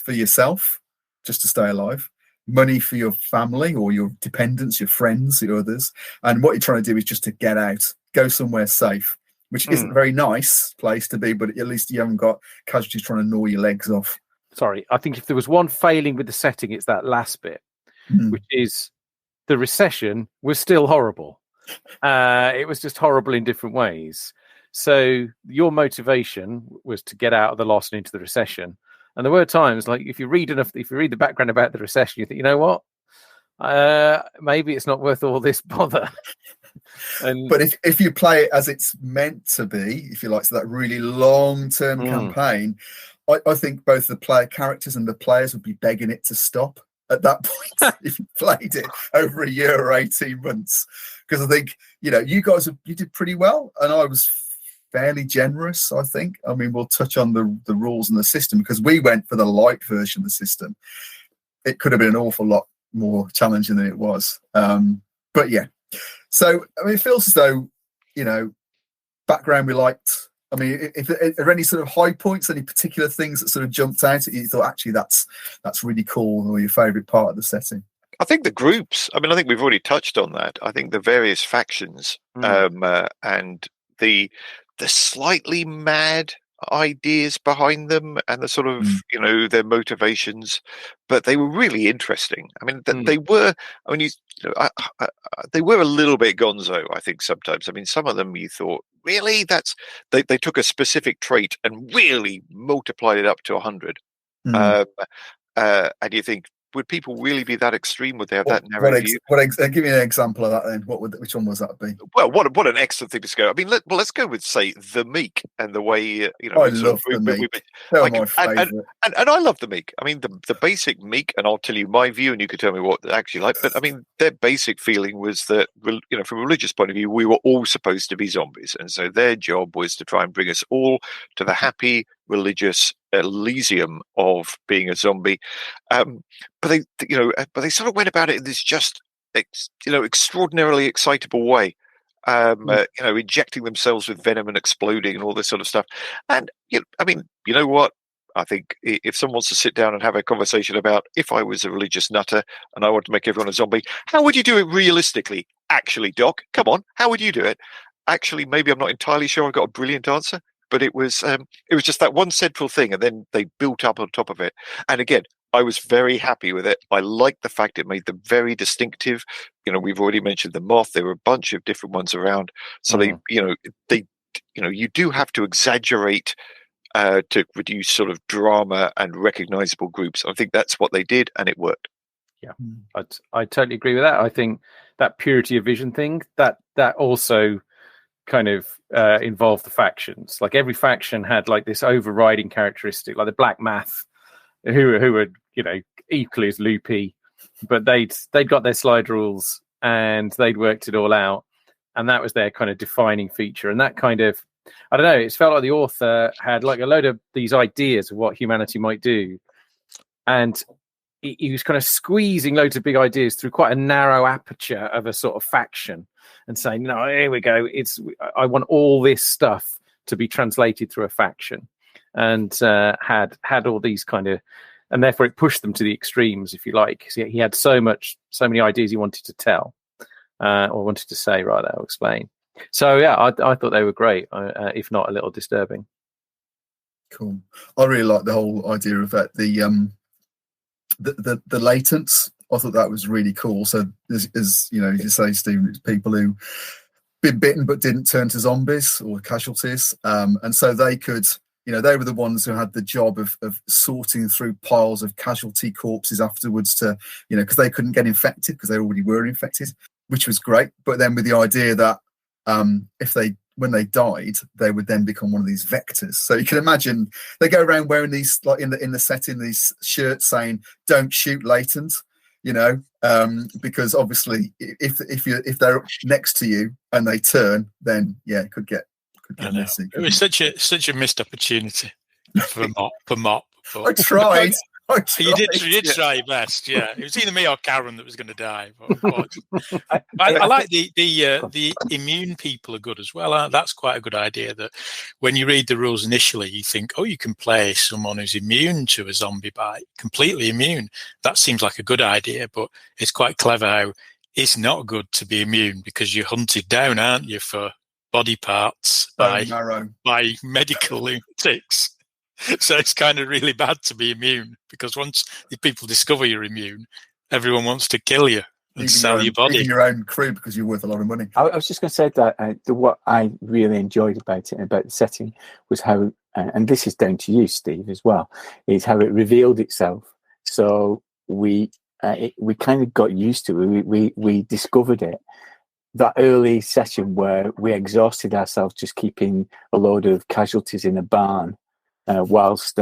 for yourself just to stay alive. money for your family or your dependents, your friends, your others. And what you're trying to do is just to get out, go somewhere safe, which isn't a very nice place to be, but at least you haven't got casualties trying to gnaw your legs off. Sorry, I think if there was one failing with the setting, it's that last bit, which is the recession was still horrible. It was just horrible in different ways. So your motivation was to get out of the loss and into the recession. And there were times, like if you read the background about the recession, you think, you know what? Maybe it's not worth all this bother. But if you play it as it's meant to be, if you like, so that really long-term campaign, I think both the player characters and the players would be begging it to stop at that point if you played it over a year or 18 months. Because I think, you guys, you did pretty well, and I was fairly generous, I think. I mean, we'll touch on the rules and the system, because we went for the light version of the system. It could have been an awful lot more challenging than it was. But yeah. So, I mean, it feels as though, background we liked. I mean, are there any sort of high points, any particular things that sort of jumped out at you thought, actually, that's really cool, or your favourite part of the setting? I think the groups, I think we've already touched on that. I think the various factions and the slightly mad ideas behind them and the sort of, their motivations, but they were really interesting. I mean, they were, they were a little bit gonzo, I think, sometimes. I mean, some of them you thought, really? They took a specific trait and really multiplied it up to 100. And you think, would people really be that extreme? Would they have that narrow view? Give me an example of that then. Which one was that be? Well, what an excellent thing to go. I mean, let's go with, say, the Meek and the way, I love the Meek. They're my favourite. And I love the Meek. I mean, the basic Meek, and I'll tell you my view, and you can tell me what they actually like. But I mean, their basic feeling was that, from a religious point of view, we were all supposed to be zombies, and so their job was to try and bring us all to the happy religious elysium of being a zombie. But they sort of went about it in this just extraordinarily excitable way. Injecting themselves with venom and exploding and all this sort of stuff. And you know what? I think if someone wants to sit down and have a conversation about, if I was a religious nutter and I wanted to make everyone a zombie, how would you do it realistically? Actually, Doc, come on, how would you do it? Actually, maybe I'm not entirely sure I've got a brilliant answer. But it was just that one central thing, and then they built up on top of it. And again, I was very happy with it. I liked the fact it made them very distinctive. We've already mentioned the moth. There were a bunch of different ones around. So you do have to exaggerate to reduce sort of drama and recognizable groups. I think that's what they did, and it worked. Yeah, I totally agree with that. I think that purity of vision thing that also kind of involved the factions. Like every faction had like this overriding characteristic, like the Black Math, who were equally as loopy, but they'd got their slide rules and they'd worked it all out, and that was their kind of defining feature. And that kind of, I don't know, it felt like the author had like a load of these ideas of what humanity might do, and he was kind of squeezing loads of big ideas through quite a narrow aperture of a sort of faction, and saying, no, here we go. I want all this stuff to be translated through a faction, and had all these kind of, and therefore it pushed them to the extremes, if you like. He had so many ideas he wanted to tell, or wanted to say, rather, I'll explain. So yeah, I thought they were great, if not a little disturbing. Cool. I really like the whole idea of that. The latents. I thought that was really cool. So, as you say, Stephen, it's people who been bitten but didn't turn to zombies or casualties, and so they could, they were the ones who had the job of sorting through piles of casualty corpses afterwards to, because they couldn't get infected because they already were infected, which was great. But then with the idea that when they died, they would then become one of these vectors. So you can imagine they go around wearing these, like in the setting, these shirts saying "Don't shoot latent." Because obviously if they're next to you and they turn, then it could get messy. It was such a missed opportunity for Mop. I tried. You did try your best, yeah. It was either me or Karen that was going to die. But I like the immune people are good as well. That's quite a good idea. That when you read the rules initially, you think, oh, you can play someone who's immune to a zombie bite, completely immune. That seems like a good idea, but it's quite clever how it's not good to be immune because you're hunted down, aren't you, for body parts by medical lunatics. So it's kind of really bad to be immune because once the people discover you're immune, everyone wants to kill you and sell your body. Even your own crew because you're worth a lot of money. I was just going to say that what I really enjoyed about it, about the setting, was how, and this is down to you, Steve, as well, is how it revealed itself. So we kind of got used to it. We discovered it. That early session where we exhausted ourselves just keeping a load of casualties in a barn, whilst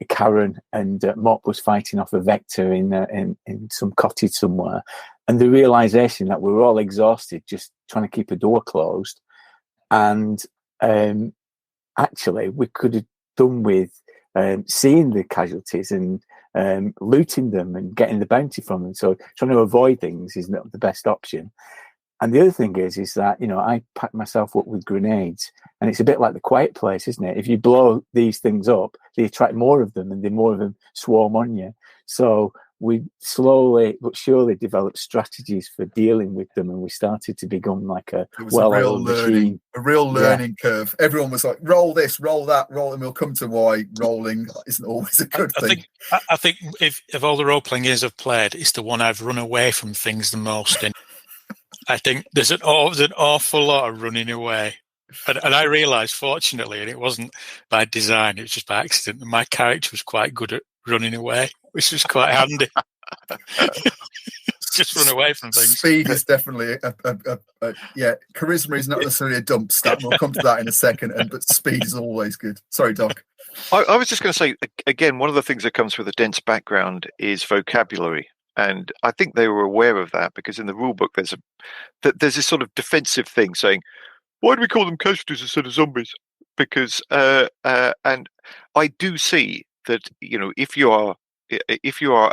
Karen and Mop was fighting off a vector in some cottage somewhere, and the realization that we were all exhausted just trying to keep a door closed, and actually we could have done with seeing the casualties and looting them and getting the bounty from them. So trying to avoid things is not the best option. And the other thing is that, I pack myself up with grenades, and it's a bit like the Quiet Place, isn't it? If you blow these things up, they attract more of them, and the more of them swarm on you. So we slowly but surely developed strategies for dealing with them, and we started to become like a real learning curve. Everyone was like, roll this, roll that, roll, and we'll come to why rolling isn't always a good thing. I think if of all the role-playing games I've played, it's the one I've run away from things the most in. I think there's an awful lot of running away. And I realised, fortunately, and it wasn't by design, it was just by accident, that my character was quite good at running away, which was quite handy. Just run away from things. Speed is definitely charisma is not necessarily a dump stat. We'll come to that in a second, but speed is always good. Sorry, Doc. I was just going to say, again, one of the things that comes with a dense background is vocabulary. And I think they were aware of that because in the rule book there's this sort of defensive thing saying, why do we call them casualties instead of zombies? Because and I do see that, if you are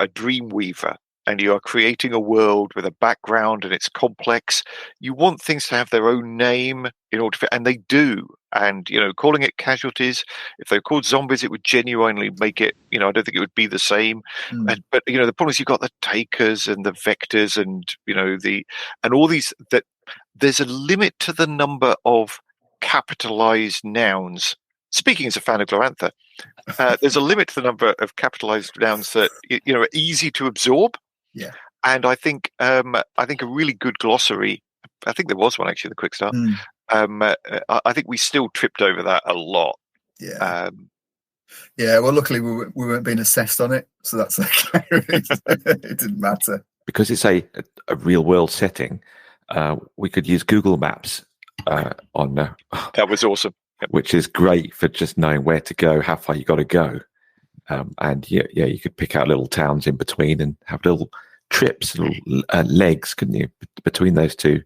a dream weaver and you are creating a world with a background and it's complex, you want things to have their own name in order to, and they do. And, calling it casualties, if they're called zombies, it would genuinely make it, I don't think it would be the same. But, the problem is you've got the takers and the vectors and, and all these, that there's a limit to the number of capitalized nouns. Speaking as a fan of Glorantha, there's a limit to the number of capitalized nouns that, are easy to absorb. Yeah. And I think a really good glossary, I think there was one actually, the Quick Start. I think we still tripped over that a lot. Yeah. Well, luckily we weren't being assessed on it, so that's okay. It didn't matter because it's a real world setting. We could use Google Maps on that was awesome. Yep. Which is great for just knowing where to go, how far you got to go, and you could pick out little towns in between and have little trips, little legs, couldn't you, between those two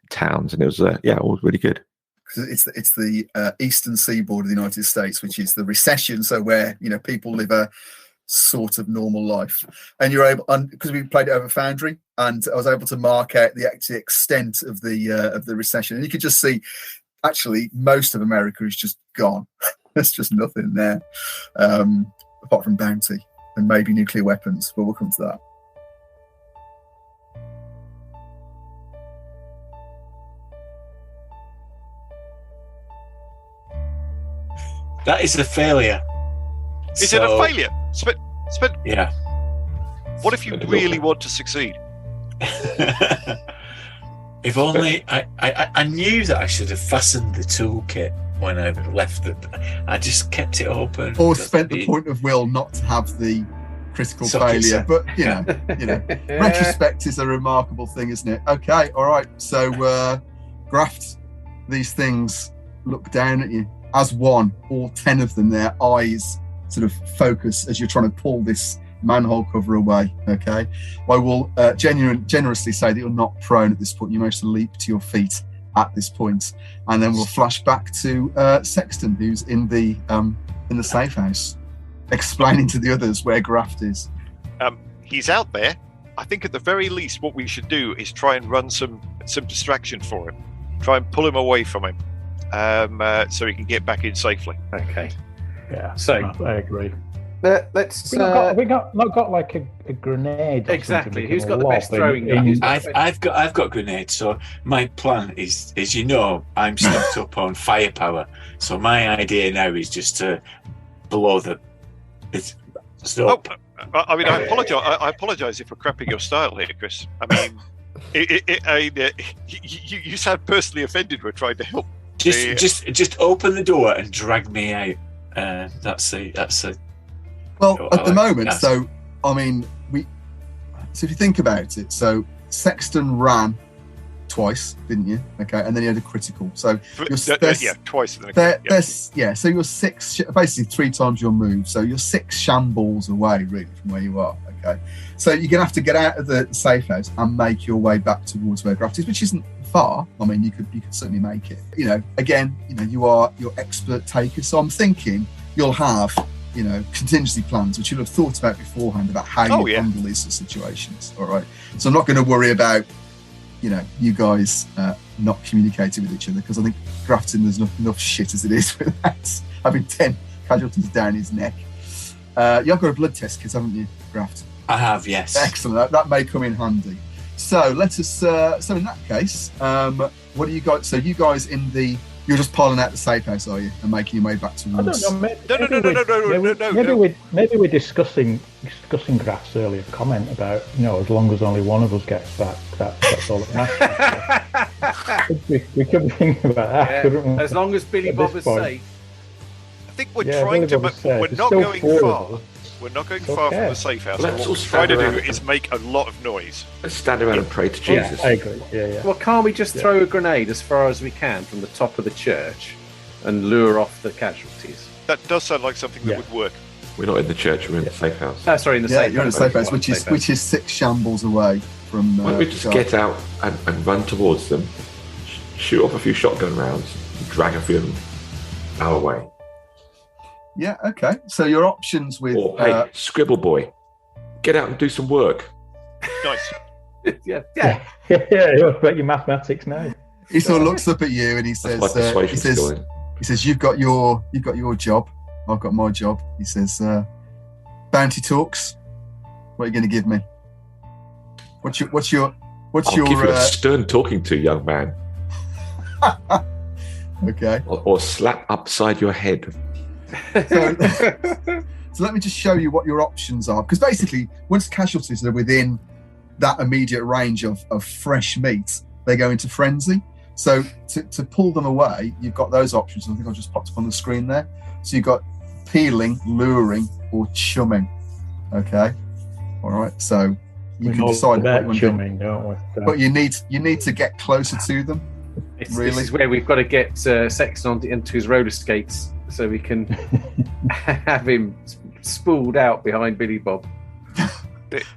towns? And it was all really good. It's the eastern seaboard of the United States, which is the recession, so where people live a sort of normal life, and you're able, because we played it over Foundry, and I was able to mark out the actual extent of the recession, and you could just see actually most of America is just gone. There's just nothing there, apart from bounty and maybe nuclear weapons, but we'll come to that. That is a failure. Is it a failure? Yeah. What if you really want to succeed? If only I knew that I should have fastened the toolkit when I left it. I just kept it open. Or spent the point of will not to have the critical failure. But retrospect is a remarkable thing, isn't it? Okay, all right. So Graft, these things look down at you. As one, all 10 of them, their eyes sort of focus as you're trying to pull this manhole cover away. Okay, I will generously say that you're not prone at this point. You managed to leap to your feet at this point, and then we'll flash back to Sexton, who's in the safe house. explaining to the others where Graft is. He's out there. I think at the very least, what we should do is try and run some distraction for him. Try and pull him away from him, so he can get back in safely. Okay. Yeah, So I agree. let's. We not got like a grenade. Or Exactly. something Who's got the lob best throwing gun? in- Who's- I've got grenades. So my plan is, as you know, I'm stocked up on firepower. So my idea now is just to blow the. Oh, I mean, I apologise if we're crapping your style here, Chris. I mean, you sound personally offended. We're trying to help. Just open the door and drag me out. That's it. Well, at the moment, yes. so I mean, so if you think about it, so Sexton ran twice, didn't you? Okay, and then he had a critical. So twice. So you're six, basically 3 times your move. So you're 6 shambles away, really, from where you are. Okay, so you're gonna have to get out of the safe house and make your way back towards where Graft is, which isn't far. I mean, you could certainly make it. Again, you're expert takers, so I'm thinking you'll have contingency plans which you'll have thought about beforehand about how you handle these sort of situations. All right, so I'm not going to worry about you guys not communicating with each other, because I think Grafton there's enough shit as it is without having 10 casualties down his neck. You've got a blood test kit, haven't you, Graft? I have, yes. Excellent. That may come in handy. So let us. So in that case, what do you guys? So you guys you're just piling out the safe house, are you, and making your way back towards? I don't know. Maybe we're discussing Graf's earlier comment about as long as only one of us gets back, that's all that matters. we could be thinking about that, couldn't we? As long as Billy Bob is safe. I think we're trying to. We're not going far. We're not going far from the safe house. Let's what all we're trying to do stand is make a lot of noise. Let's stand around and pray to Jesus. I agree. Yeah. Well, can't we just throw a grenade as far as we can from the top of the church and lure off the casualties? That does sound like something that would work. We're not in the church, we're in the safe house. Sorry, in the safe house. You're in the safe house, which is 6 shambles away from. Why don't we just get out and run towards them, shoot off a few shotgun rounds, and drag a few of them our way? Yeah, okay. So your options with... hey, Scribble Boy, get out and do some work. Nice. Yeah. You've got your mathematics now. He sort of looks up at you and he says, you've got your job. I've got my job. He says, bounty talks. What are you going to give me? What's your I'll give you a stern talking to, young man. Okay. Or slap upside your head. So let me just show you what your options are, because basically once casualties are within that immediate range of fresh meat, they go into frenzy. So to pull them away, you've got those options. I think I've just popped up on the screen there. So you've got peeling, luring, or chumming. Okay, all right. So you can decide about what chumming, don't we? But you need to get closer to them. This is where we've got to get Sexton into his roller skates so we can have him spooled out behind Billy Bob.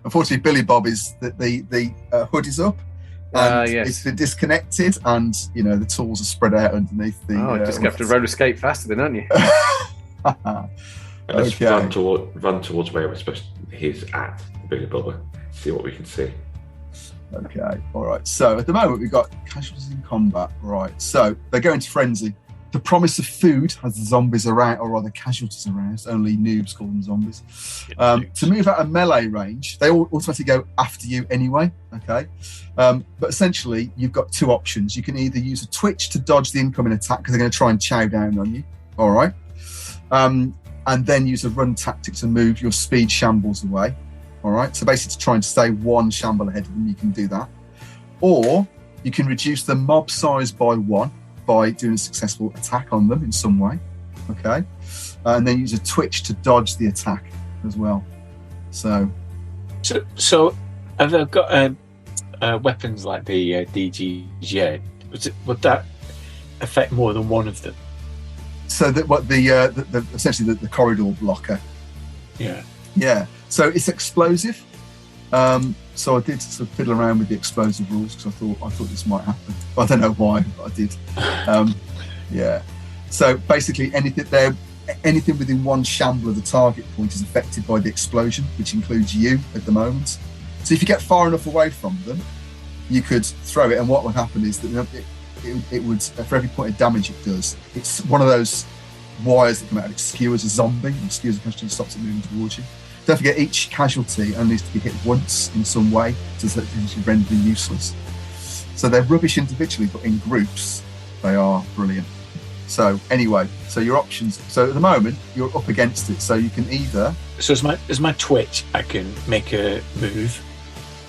Unfortunately, Billy Bob is the hood is up and it's disconnected, and the tools are spread out underneath the. Just have to roller skate faster, then, aren't you? Let's run towards where we're supposed to. He's at Billy Bob. See what we can see. Okay, all right. So at the moment we've got casualties in combat. Right, so they go into frenzy. The promise of food has the zombies around, or rather casualties around. Only noobs call them zombies. To move out of melee range, they all automatically go after you anyway. Okay, but essentially you've got 2 options. You can either use a twitch to dodge the incoming attack because they're going to try and chow down on you. All right, and then use a run tactic to move your speed shambles away. All right, so basically to try and stay 1 shamble ahead of them, you can do that. Or you can reduce the mob size by 1 by doing a successful attack on them in some way. Okay, and then use a twitch to dodge the attack as well. So have they got weapons like the DGJ? Would that affect more than one of them? So that what the essentially the corridor blocker. Yeah. So it's explosive. So I did sort of fiddle around with the explosive rules because I thought this might happen. I don't know why, but I did. Yeah. So basically, anything within 1 shamble of the target point is affected by the explosion, which includes you at the moment. So if you get far enough away from them, you could throw it, and what would happen is that it would, for every point of damage it does, it's one of those wires that come out and it skewers a zombie, and skewers a casualty and stops it moving towards you. Don't forget, each casualty only needs to be hit once in some way to render them useless. So they're rubbish individually, but in groups, they are brilliant. So anyway, so your options. So at the moment, you're up against it. So you can either. So as my twitch, I can make a move.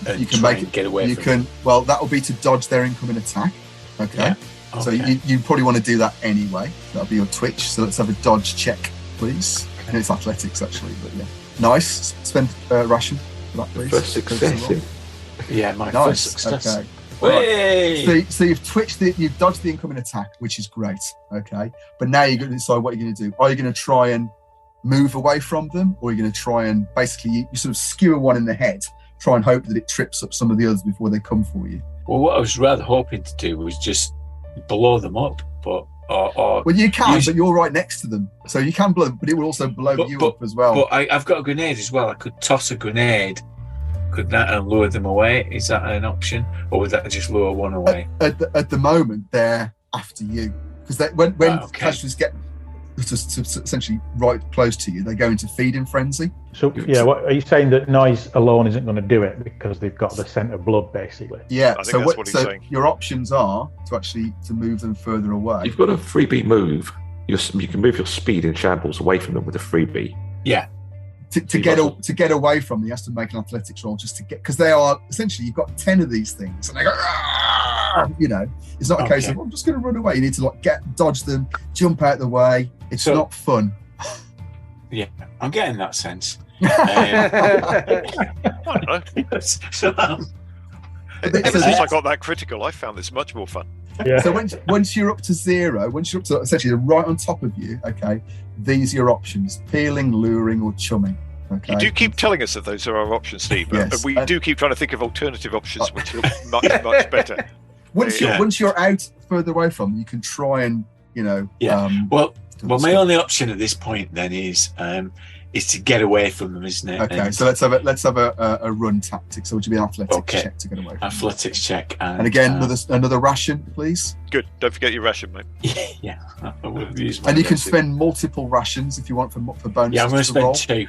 And you can try make and get away. You from can. it. Well, that will be to dodge their incoming attack. Okay. Yeah. Okay. So you probably want to do that anyway. That'll be your twitch. So let's have a dodge check, please. And it's athletics actually, but yeah. Nice. Spend ration for that, please. First success. Yeah, my nice. first success. Okay. Hey! Right. So you've twitched you've dodged the incoming attack, which is great. Okay, but now you're going to decide what you're going to do. Are you going to try and move away from them, or are you going to try and basically you sort of skewer one in the head, try and hope that it trips up some of the others before they come for you? Well, what I was rather hoping to do was just blow them up, but or well, you can, but you're right next to them, so you can blow them, but it will also blow you up as well. But I've got a grenade as well. I could toss a grenade. Could that lure them away? Is that an option, or would that just lure one away? At the moment, they're after you because when casualties get to essentially right close to you, they go into feeding frenzy. So yeah, what are you saying, that noise alone isn't going to do it because they've got the scent of blood, basically? Yeah. I think that's what he's saying. Your options are to move them further away. You've got a freebie move. You can move your speed in shambles away from them with a freebie. Yeah. To get away from them, you have to make an athletics roll just to get, because they are essentially, you've got 10 of these things and they go, it's not a case of I'm just going to run away. You need to dodge them, jump out the way. It's not fun. Yeah, I'm getting that sense. Ever since I got that critical, I found this much more fun. Yeah. So once you're up to 0, once you're up to essentially right on top of you, okay, these are your options: peeling, luring, or chumming. Okay. You do keep telling us that those are our options, Steve, but we do keep trying to think of alternative options which are much better. Once you're out further away from them, you can try and well, my only option at this point then is to get away from them, isn't it? Okay, so let's have a run tactic. So would you be an athletics check to get away from them? Athletics check. And again, another ration, please. Good. Don't forget your ration, mate. Yeah. I will use and you can spend multiple rations if you want for bonuses. Yeah, I'm going to spend 2.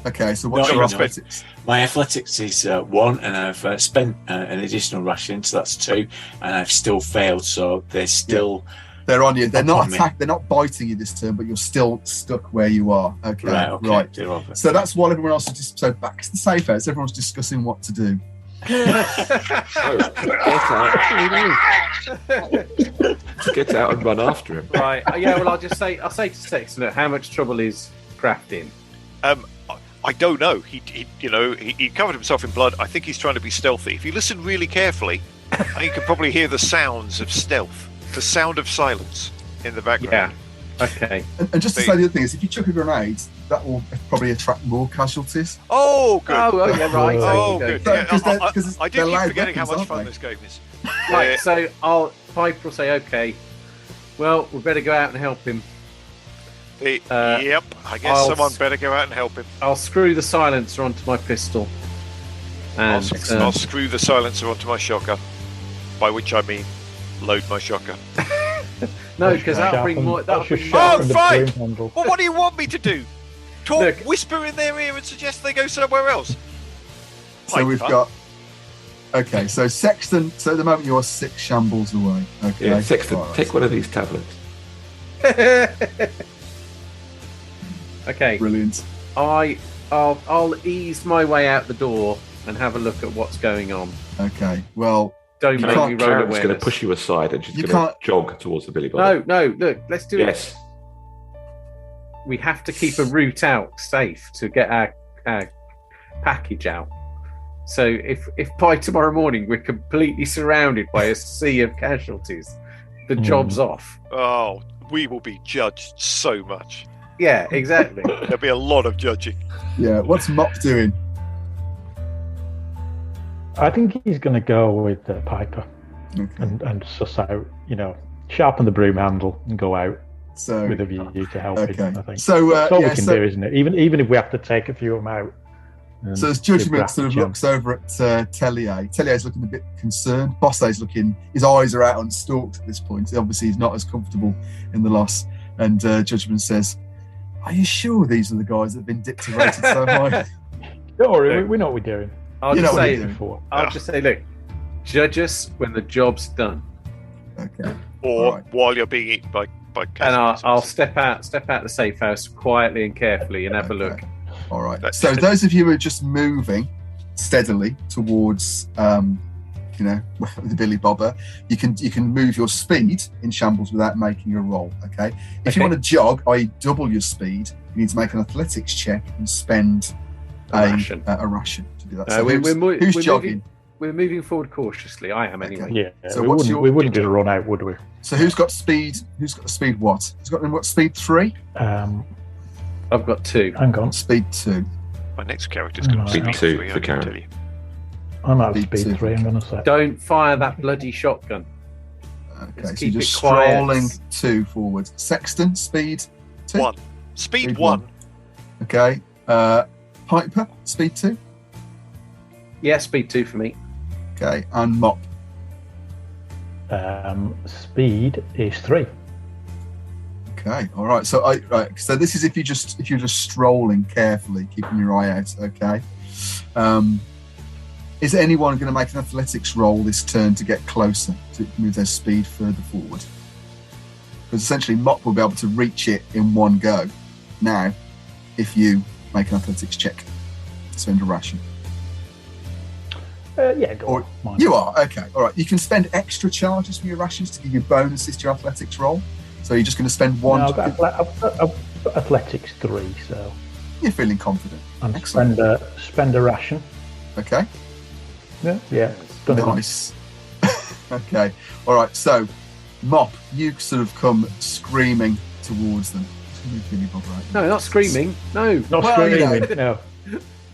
Okay, so what's your athletics? My athletics is 1, and I've spent an additional ration, so that's 2, and I've still failed. So they're still. Yeah. They're on you. They're not attacking. They're not biting you this turn, but you're still stuck where you are. Okay. Right. So that's what everyone else is. So back to the safe house. Everyone's discussing what to do. Get out and run after him. Right. Yeah. Well, I'll say to Sexton, how much trouble is crafting? I don't know. He covered himself in blood. I think he's trying to be stealthy. If you listen really carefully, you can probably hear the sounds of stealth. The sound of silence in the background. Yeah. Okay. And just to say the other thing is, if you chuck a grenade, that will probably attract more casualties. Oh, good. Oh, yeah, right. Oh, good. Yeah, I do keep forgetting how much fun this game is. Right. So Piper will say, "Okay, well, we better go out and help him." Yep. I guess someone better go out and help him. I'll screw the silencer onto my pistol. And I'll screw the silencer onto my shotgun, by which I mean load my shotgun. No, because that'll bring more. Oh, fine! Well, what do you want me to do? Whisper in their ear and suggest they go somewhere else? So we've got. Okay, so Sexton. So at the moment you're 6 shambles away. Okay. Yeah, Sexton, take one of these tablets. Okay. Brilliant. I'll ease my way out the door and have a look at what's going on. Okay. Well. Don't make me roll Karen's awareness. going to push you aside and she's going to jog towards the billy bottle. No, look, let's do it. Yes. We have to keep a route out safe to get our package out. So if by tomorrow morning we're completely surrounded by a sea of casualties, the job's off. Oh, we will be judged so much. Yeah, exactly. There'll be a lot of judging. Yeah, what's Mop doing? I think he's going to go with Piper Okay. and suss out, sharpen the broom handle and go out So with a view to helping. okay. I think So that's all yeah, we can do, isn't it? Even if we have to take a few of them out. So as Judgment sort of looks over at Tellier's looking a bit concerned. Bosse's looking, his eyes are out on stalks at this point. Obviously, he's not as comfortable in the loss. And Judgment says, "Are you sure these are the guys that have been dipped rated so high?" Don't worry, we know what we're doing. I'll just say, look, judge us when the job's done. Okay. Or while you're being eaten by and I'll step out the safe house quietly and carefully and have a look. All right. So those of you who are just moving steadily towards, the Billy Bobber, you can move your speed in shambles without making a roll. Okay. If you want to jog, i.e., double your speed, you need to make an athletics check and spend a ration to do that. So who's jogging? We're moving forward cautiously. I am anyway. Yeah. So we wouldn't just run out, would we? So who's got speed? Who's got speed? What? Who's got what? Speed 3? I've got 2. Hang on. Speed 2. My next character's going to speed 2 3, for Karen. I'm at speed 3. I'm going to say. Don't fire that bloody shotgun. Okay, so you're just strolling 2 forwards. Sexton, speed 2. 1. Speed 1. Okay. Piper, speed 2. Yeah, speed 2 for me. Okay, and Mop. Speed is 3. Okay, all right. So so this is if you're just strolling carefully, keeping your eye out. Okay. Is anyone going to make an athletics roll this turn to get closer to move their speed further forward? Because essentially, Mop will be able to reach it in one go. Now, if you make an athletics check to spend a ration. Go on. You are okay. All right. You can spend extra charges from your rations to give you bonuses to your athletics roll. So you're just going to spend 1. No, I've got athletics 3, so you're feeling confident. And spend a ration. Okay. Yeah. Nice. Okay. All right. So, Mop, you sort of come screaming towards them. No, not screaming. No, not screaming. No.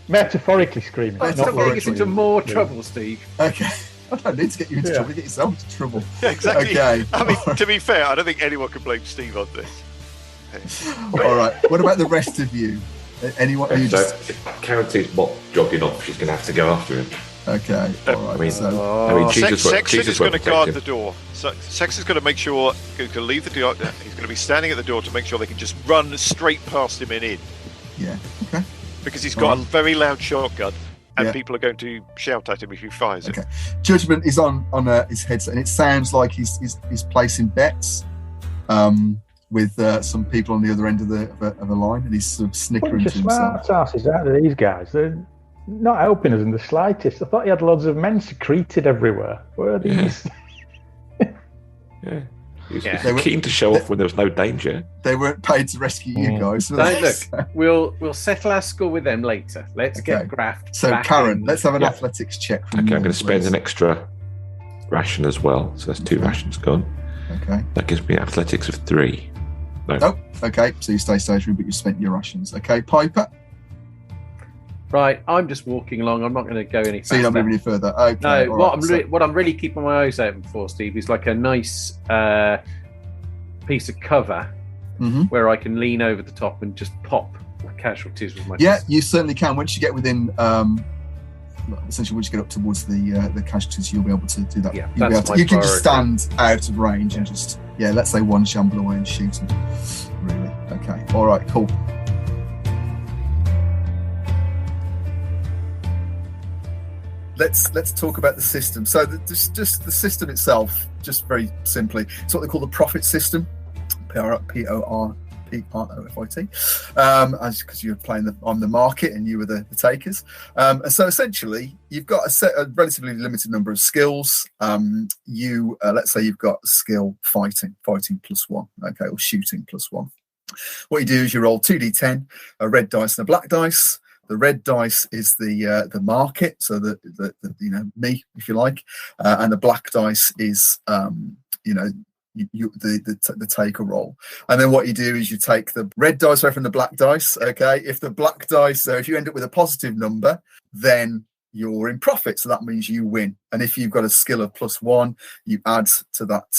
Metaphorically screaming. Not getting us into more trouble, Steve. Okay. I don't need to get you into trouble. You get yourself into trouble. Yeah, exactly. Okay. I mean, to be fair, I don't think anyone can blame Steve on this. All right. What about the rest of you? Anyone? If Karen sees Mop jogging off, she's going to have to go after him. Okay. All right. Sexton is going to guard the door. So Sexton's going to make sure to leave the door. He's going to be standing at the door to make sure they can just run straight past him and in. Yeah. Okay. Because he's got a very loud shotgun, and people are going to shout at him if he fires it. Okay. Judgment is on his headset, and it sounds like he's placing bets with some people on the other end of the line, and he's sort of snickering to himself. Smart asses out of these guys. They're not helping us in the slightest. I thought he had loads of men secreted everywhere. Where are these? He's keen to show off when there was no danger. They weren't paid to rescue you guys. Look, we'll settle our score with them later. Let's get Graft. So Karen, let's have an athletics check. Okay, I'm going to spend an extra ration as well. So that's 2 rations gone. Okay. That gives me athletics of 3. No. Oh, okay. So you stay stationary, but you spent your rations. Okay, Piper. Right, I'm just walking along. I'm not going to go any faster. So you're not moving any further. Okay. No, what I'm really keeping my eyes open for, Steve, is like a nice piece of cover where I can lean over the top and just pop casualties with my. Yeah, you certainly can. Once you get within, essentially, once you get up towards the casualties, you'll be able to do that. Yeah, you can just stand out of range and just let's say 1 shamble away and shoot them. Really? Okay. All right. Cool. Let's talk about the system. So just the system itself, just very simply, it's what they call the profit system, PROFIT, because you're playing on the market and you were the takers. And so essentially, you've got a relatively limited number of skills. Let's say you've got skill fighting +1, okay, or shooting +1. What you do is you roll 2d10, a red dice and a black dice. The red dice is the market, so the me, if you like, and the black dice is the taker roll. And then what you do is you take the red dice away from the black dice. Okay, if the black dice, so if you end up with a positive number, then you're in profit. So that means you win. And if you've got a skill of +1, you add to that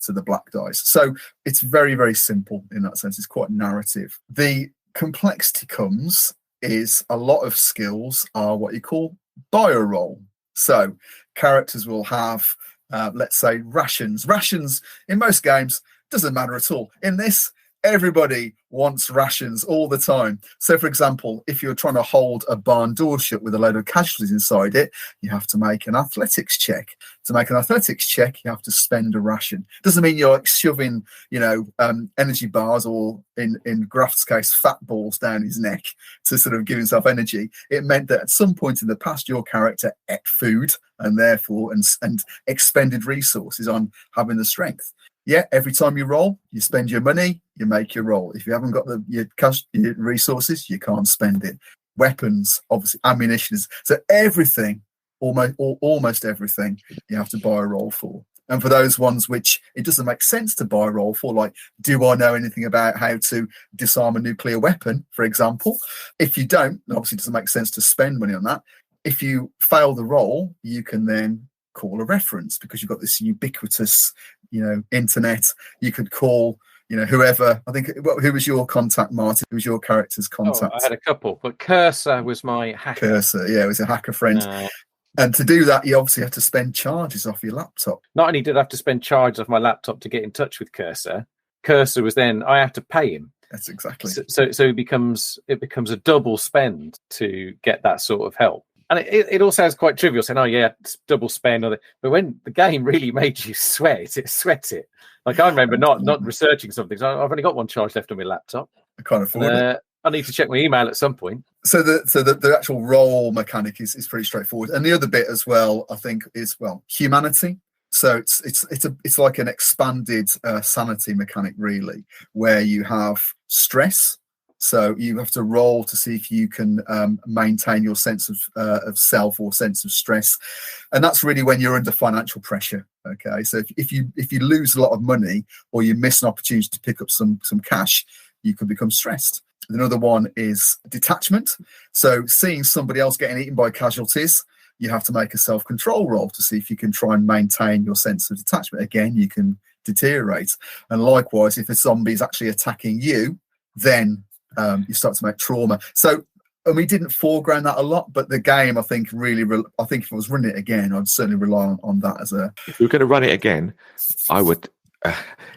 to the black dice. So it's very, very simple in that sense. It's quite narrative. The complexity comes is a lot of skills are what you call bio-roll. So characters will have, let's say, rations. Rations in most games doesn't matter at all. In this, everybody wants rations all the time. So, for example, if you're trying to hold a barn door shut with a load of casualties inside it, you have to make an athletics check. To make an athletics check, you have to spend a ration. Doesn't mean you're like shoving, energy bars or, in Graft's case, fat balls down his neck to sort of give himself energy. It meant that at some point in the past, your character ate food and therefore and expended resources on having the strength. Yeah, every time you roll, you spend your money, you make your roll. If you haven't got your resources, you can't spend it. Weapons, obviously, ammunition. So everything, almost everything, you have to buy a roll for. And for those ones which it doesn't make sense to buy a roll for, like, do I know anything about how to disarm a nuclear weapon, for example? If you don't, obviously it doesn't make sense to spend money on that. If you fail the roll, you can then call a reference because you've got this ubiquitous, internet. You could call, whoever. I think, who was your contact, Martin? Who was your character's contact? I had a couple, but Cursor was my hacker. Cursor, yeah, it was a hacker friend. And to do that, you obviously have to spend charges off your laptop. Not only did I have to spend charges off my laptop to get in touch with Cursor, Cursor was then I have to pay him. That's exactly. So it becomes a double spend to get that sort of help. And it all sounds quite trivial, saying, "Oh yeah, it's double spend." But when the game really made you sweat it. Like I remember not researching something. So I've only got one charge left on my laptop. I can't afford it. I need to check my email at some point. So the actual roll mechanic is pretty straightforward. And the other bit as well, I think, is humanity. So it's like an expanded sanity mechanic, really, where you have stress. So you have to roll to see if you can maintain your sense of self or sense of stress, and that's really when you're under financial pressure. Okay, so if you lose a lot of money or you miss an opportunity to pick up some cash, you can become stressed. Another one is detachment. So seeing somebody else getting eaten by casualties, you have to make a self-control roll to see if you can try and maintain your sense of detachment. Again, you can deteriorate, and likewise, if a zombie is actually attacking you, then you start to make trauma. So, and we didn't foreground that a lot, but the game, I think, I think if I was running it again, I'd certainly rely on that as a... If we were going to run it again, I would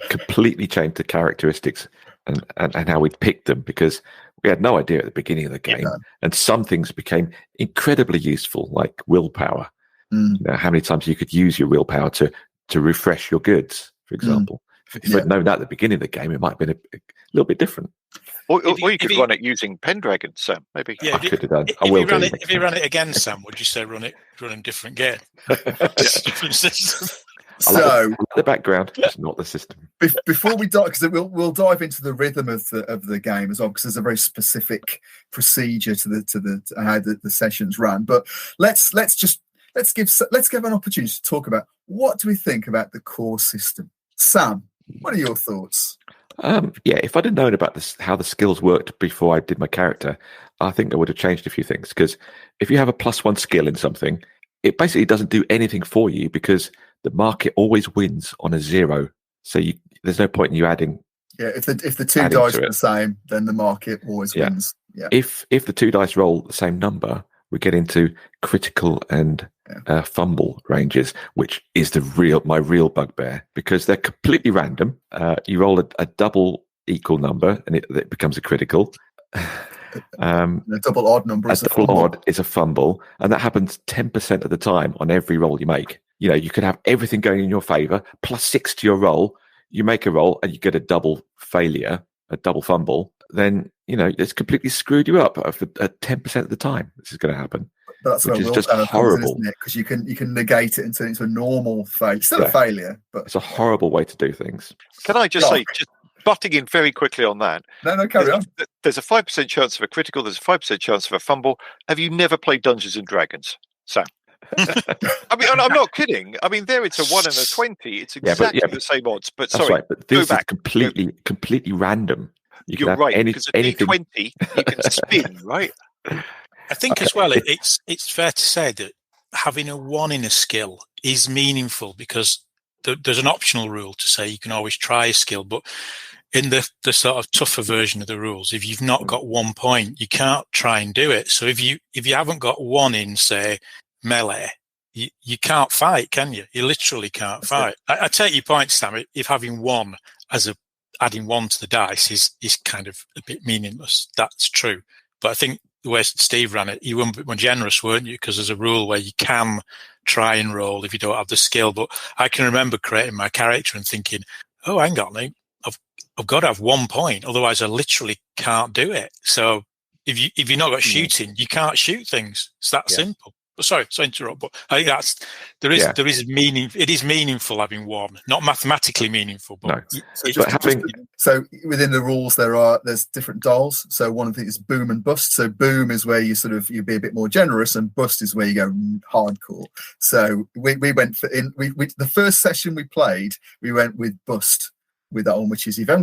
completely change the characteristics and how we'd pick them, because we had no idea at the beginning of the game. Yeah. And some things became incredibly useful, like willpower. How many times you could use your willpower to refresh your goods, for example. If I'd known that at the beginning of the game, it might have been a little bit different. Or you could run it using Pendragon, Sam, maybe. Yeah, I could have done. If you run it again, Sam, would you say run a different game? Different system. So the background, just not the system. Before we dive, because we'll dive into the rhythm of the game as well, because there's a very specific procedure to how the sessions ran. But let's give an opportunity to talk about what do we think about the core system. Sam, what are your thoughts? If I'd have known about how the skills worked before I did my character, I think I would have changed a few things. Because if you have a +1 skill in something, it basically doesn't do anything for you because the market always wins on a 0. So there's no point in you adding. Yeah, if the two dice are the same, then the market always wins. Yeah. If the two dice roll the same number, we get into critical and fumble ranges, which is my real bugbear, because they're completely random. You roll a double equal number and it becomes a critical. A double odd number is a fumble. Odd is a fumble, and that happens 10% of the time on every roll you make. You could have everything going in your favor, +6 to your roll. You make a roll and you get a double failure, a double fumble. Then it's completely screwed you up at 10% of the time. This is going to happen. But that's which is just horrible, isn't it? Because you can negate it and turn it into a normal failure. Still a failure, but it's a horrible way to do things. Can I just say, just butting in very quickly on that? No, carry on. There's a 5% chance of a critical. There's a 5% chance of a fumble. Have you never played Dungeons and Dragons, Sam? I mean, I'm not kidding. I mean, there it's a 1 and a 20. It's exactly the same odds. But sorry, right, but this is completely random. You're right. Because at D20, you can spin, right? I think as well, it's fair to say that having a 1 in a skill is meaningful because there's an optional rule to say you can always try a skill, but in the sort of tougher version of the rules, if you've not got 1 point, you can't try and do it. So if you haven't got 1 in, say, melee, you can't fight, can you? You literally can't fight. I take your point, Sam. If having 1 adding 1 to the dice is kind of a bit meaningless. That's true. But I think the way Steve ran it, you were a bit more generous, weren't you? Because there's a rule where you can try and roll if you don't have the skill. But I can remember creating my character and thinking, oh, hang on, I've got to have 1 point, otherwise I literally can't do it. So if you're not got shooting, you can't shoot things. It's that simple. Sorry to interrupt, but I think there is meaning. It is meaningful having 1, not mathematically meaningful, but so within the rules there's different dials. So one of the things is boom and bust. So boom is where you be a bit more generous, and bust is where you go hardcore. So we went for the first session we played, we went with bust with that one, which is if you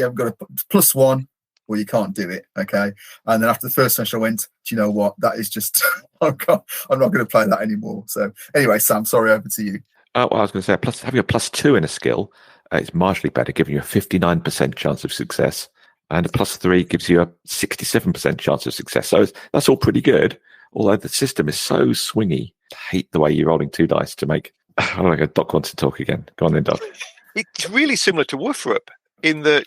haven't got a +1. Well, you can't do it, okay? And then after the first session, I went, do you know what? That is just, I'm not going to play that anymore. So anyway, Sam, sorry, over to you. Well, I was going to say, having a +2 in a skill is marginally better, giving you a 59% chance of success. And a +3 gives you a 67% chance of success. So that's all pretty good, although the system is so swingy. I hate the way you're rolling 2 dice to make... I don't know, Doc wants to talk again. Go on then, Doc. It's really similar to Woofrup. In that,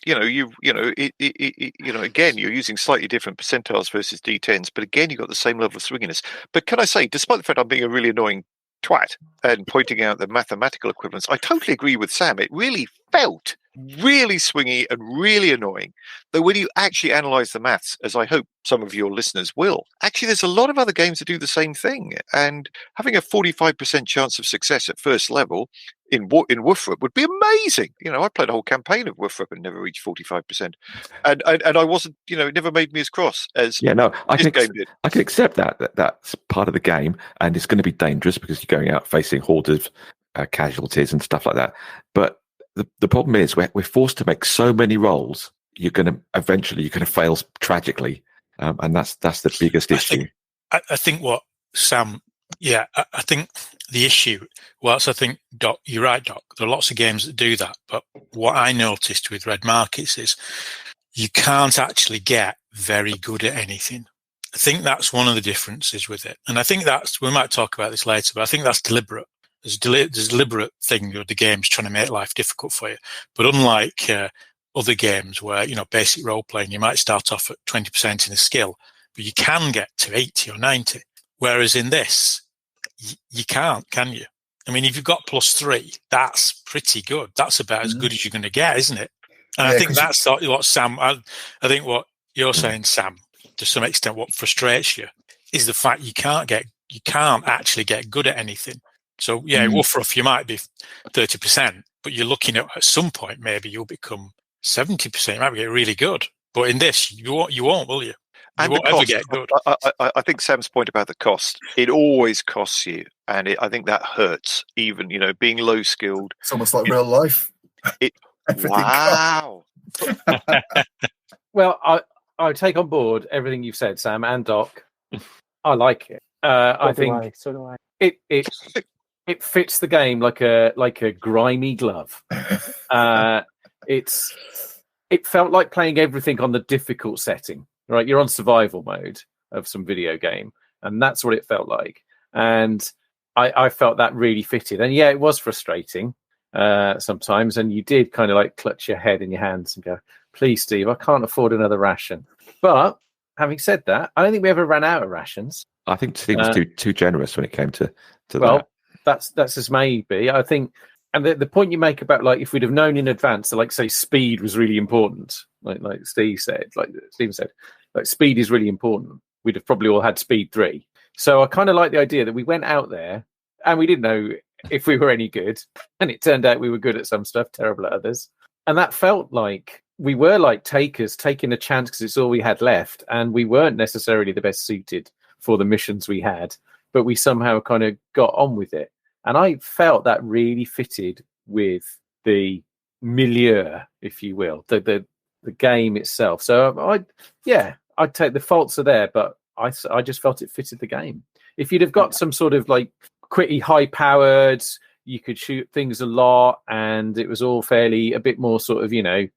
again, you're using slightly different percentiles versus D10s, but again, you've got the same level of swinginess. But can I say, despite the fact I'm being a really annoying twat and pointing out the mathematical equivalence, I totally agree with Sam. It really felt really swingy and really annoying. Though when you actually analyze the maths, as I hope some of your listeners will, actually there's a lot of other games that do the same thing. And having a 45% chance of success at first level in Woofrup would be amazing. I played a whole campaign of Woofrup and never reached 45%. And I wasn't, it never made me as cross as I this game did. I can accept that's part of the game, and it's going to be dangerous because you're going out facing hordes of casualties and stuff like that. But the problem is we're forced to make so many rolls. You're going to fail tragically, and that's the biggest issue. I think what Sam. Yeah, I think the issue, whilst I think, Doc, you're right, Doc, there are lots of games that do that, but what I noticed with Red Markets is you can't actually get very good at anything. I think that's one of the differences with it. And I think we might talk about this later, but I think that's deliberate. There's a deliberate thing where the game's trying to make life difficult for you. But unlike other games where, basic role-playing, you might start off at 20% in a skill, but you can get to 80 or 90. Whereas in this, you can't, can you? I mean, if you've got +3, that's pretty good. That's about as good as you're going to get, isn't it? And I think that's what Sam, I think what you're saying, Sam, to some extent, what frustrates you is the fact you can't actually get good at anything. So, yeah, Woofrup, you might be 30%, but you're looking at some point, maybe you'll become 70%. You might get really good. But in this, you won't, will you? And the cost, get good. I think Sam's point about the cost, it always costs you. And I think that hurts, even, being low skilled. It's almost like real life. Wow. Well, I take on board everything you've said, Sam and Doc. I like it. I think so do I. It fits the game like a grimy glove. It felt like playing everything on the difficult setting. Right, you're on survival mode of some video game, and that's what it felt like. And I felt that really fitted. And yeah, it was frustrating sometimes, and you did kind of like clutch your head in your hands and go, "Please, Steve, I can't afford another ration." But having said that, I don't think we ever ran out of rations. I think Steve was too generous when it came to that. That's as may be. I think, and the point you make about like if we'd have known in advance, so like say speed was really important, like Steve said, like speed is really important. We'd have probably all had speed 3. So I kind of like the idea that we went out there and we didn't know if we were any good. And it turned out we were good at some stuff, terrible at others. And that felt like we were like takers, taking a chance because it's all we had left. And we weren't necessarily the best suited for the missions we had, but we somehow kind of got on with it. And I felt that really fitted with the milieu, if you will, the game itself. So I'd take the faults are there, but I just felt it fitted the game. If you'd have got some sort of like pretty high powered, you could shoot things a lot, and it was all fairly a bit more sort of, I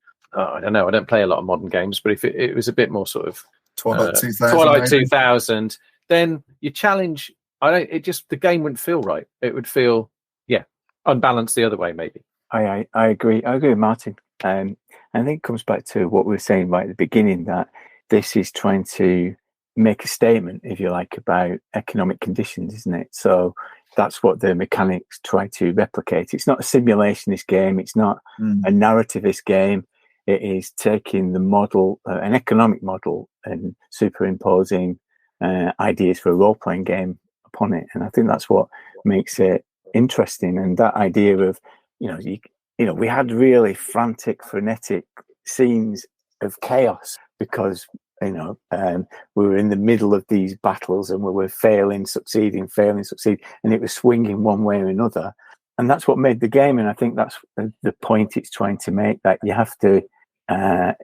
don't know. I don't play a lot of modern games, but if it was a bit more sort of Twilight 2000, Twilight 2000, then your challenge, the game wouldn't feel right. It would feel, unbalanced the other way, maybe. I agree. I agree with Martin. I think it comes back to what we were saying right at the beginning, that this is trying to make a statement, if you like, about economic conditions, isn't it? So that's what the mechanics try to replicate. It's not a simulationist game. It's not a narrativist game. It is taking the model, an economic model, and superimposing ideas for a role-playing game upon it. And I think that's what makes it interesting. And that idea of, we had really frantic, frenetic scenes of chaos because, we were in the middle of these battles and we were failing, succeeding, and it was swinging one way or another. And that's what made the game. And I think that's the point it's trying to make, that you have to, I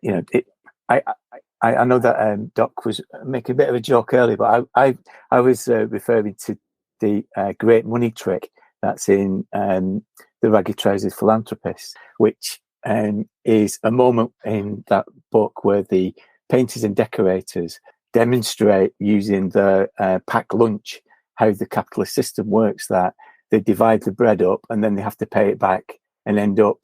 know that Doc was making a bit of a joke earlier, but I was referring to the great money trick that's in The Ragged Trousers Philanthropist, which is a moment in that book where the painters and decorators demonstrate using the packed lunch how the capitalist system works, that they divide the bread up and then they have to pay it back and end up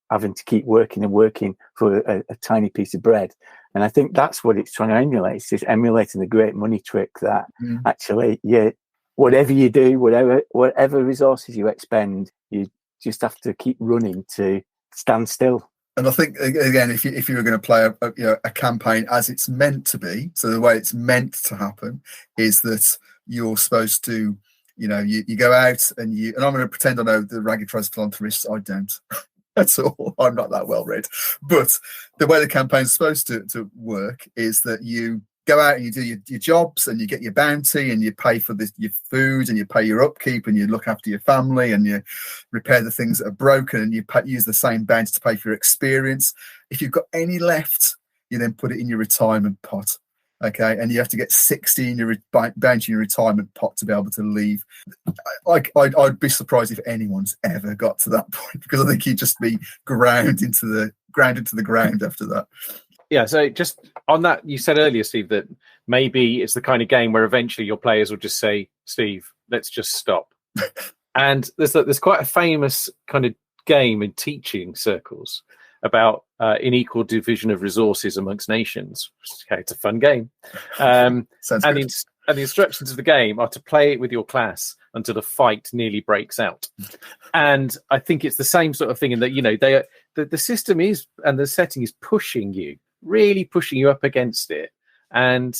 having to keep working and working for a tiny piece of bread. And I think that's what it's trying to emulate. It's just emulating the great money trick that actually, whatever you do, whatever resources you expend, you just have to keep running to stand still. And I think, again, if you were going to play a campaign as it's meant to be, so the way it's meant to happen is that you're supposed to, you go out and I'm going to pretend I know the Ragged Trousers Philanthropists. I don't. That's all. I'm not that well read. But the way the campaign's supposed to work is that you go out and you do your jobs and you get your bounty and you pay for your food and you pay your upkeep and you look after your family and you repair the things that are broken and you use the same bounty to pay for your experience. If you've got any left, you then put it in your retirement pot. Okay, and you have to get 60 in your bounty in your retirement pot to be able to leave. I'd be surprised if anyone's ever got to that point, because I think you'd just be ground into the ground after that. Yeah, so just on that, you said earlier, Steve, that maybe it's the kind of game where eventually your players will just say, Steve, let's just stop. And there's quite a famous kind of game in teaching circles about unequal division of resources amongst nations. Okay, it's a fun game. And the instructions of the game are to play it with your class until a fight nearly breaks out. And I think it's the same sort of thing in that, the system is, and the setting is really pushing you up against it. And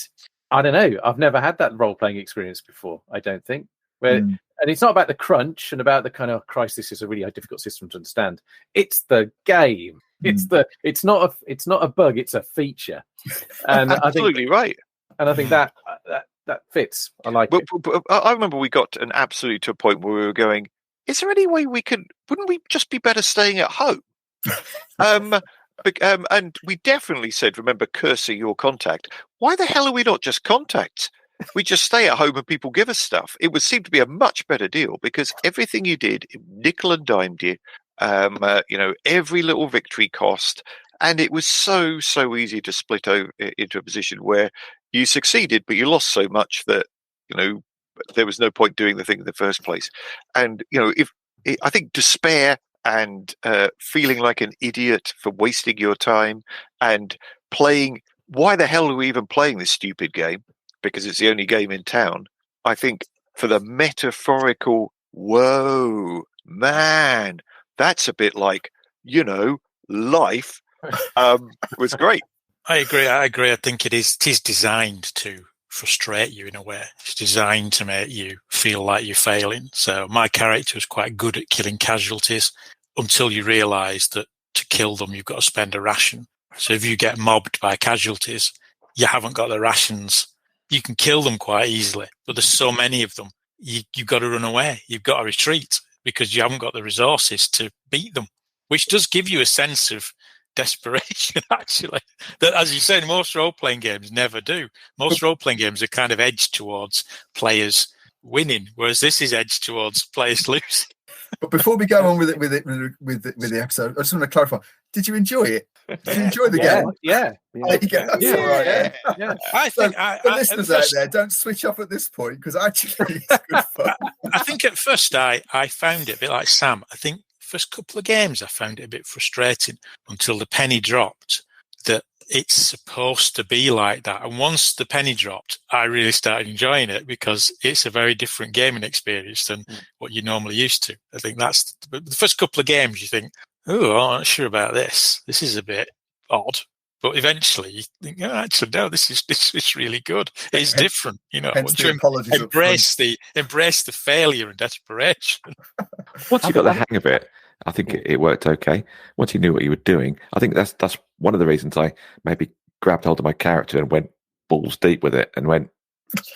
I don't know, I've never had that role-playing experience before, I don't think. And it's not about the crunch and about the kind of, Christ, this is a really difficult system to understand. It's the game. It's not a bug, it's a feature. And absolutely right. And I think that fits. I like it. But I remember we got an absolute to a point where we were going, is there any way wouldn't we just be better staying at home? And we definitely said, remember cursing your contact. Why the hell are we not just contacts? We just stay at home and people give us stuff. It would seem to be a much better deal because everything you did, nickel and dimed you. Every little victory cost, and it was so easy to split over into a position where you succeeded, but you lost so much that there was no point doing the thing in the first place. And I think despair and feeling like an idiot for wasting your time and playing, why the hell are we even playing this stupid game? Because it's the only game in town. I think for the metaphorical, whoa, man, that's a bit like, life was great. I agree. I think it is designed to frustrate you in a way. It's designed to make you feel like you're failing. So my character was quite good at killing casualties until you realise that to kill them, you've got to spend a ration. So if you get mobbed by casualties, you haven't got the rations. You can kill them quite easily, but there's so many of them. You've got to run away. You've got to retreat because you haven't got the resources to beat them, which does give you a sense of desperation, actually, that, as you said, most role-playing games never do. Most role-playing games are kind of edged towards players winning, whereas this is edged towards players losing. But before we go on with the episode, I just want to clarify: did you enjoy it? Did you enjoy the game? Yeah. That's all right. Yeah. I think the listeners out there, don't switch off at this point, because actually it's good fun. I think at first I found it a bit like Sam. I think first couple of games I found it a bit frustrating until the penny dropped that it's supposed to be like that. And once the penny dropped, I really started enjoying it because it's a very different gaming experience than what you're normally used to. I think that's the first couple of games you think, oh, I'm not sure about this. This is a bit odd. But eventually you think, oh, actually, no, this is really good. It's different, Hence the apologies embrace the failure and desperation. Once you got the hang of it, I think it worked okay. Once you knew what you were doing, I think that's one of the reasons I maybe grabbed hold of my character and went balls deep with it and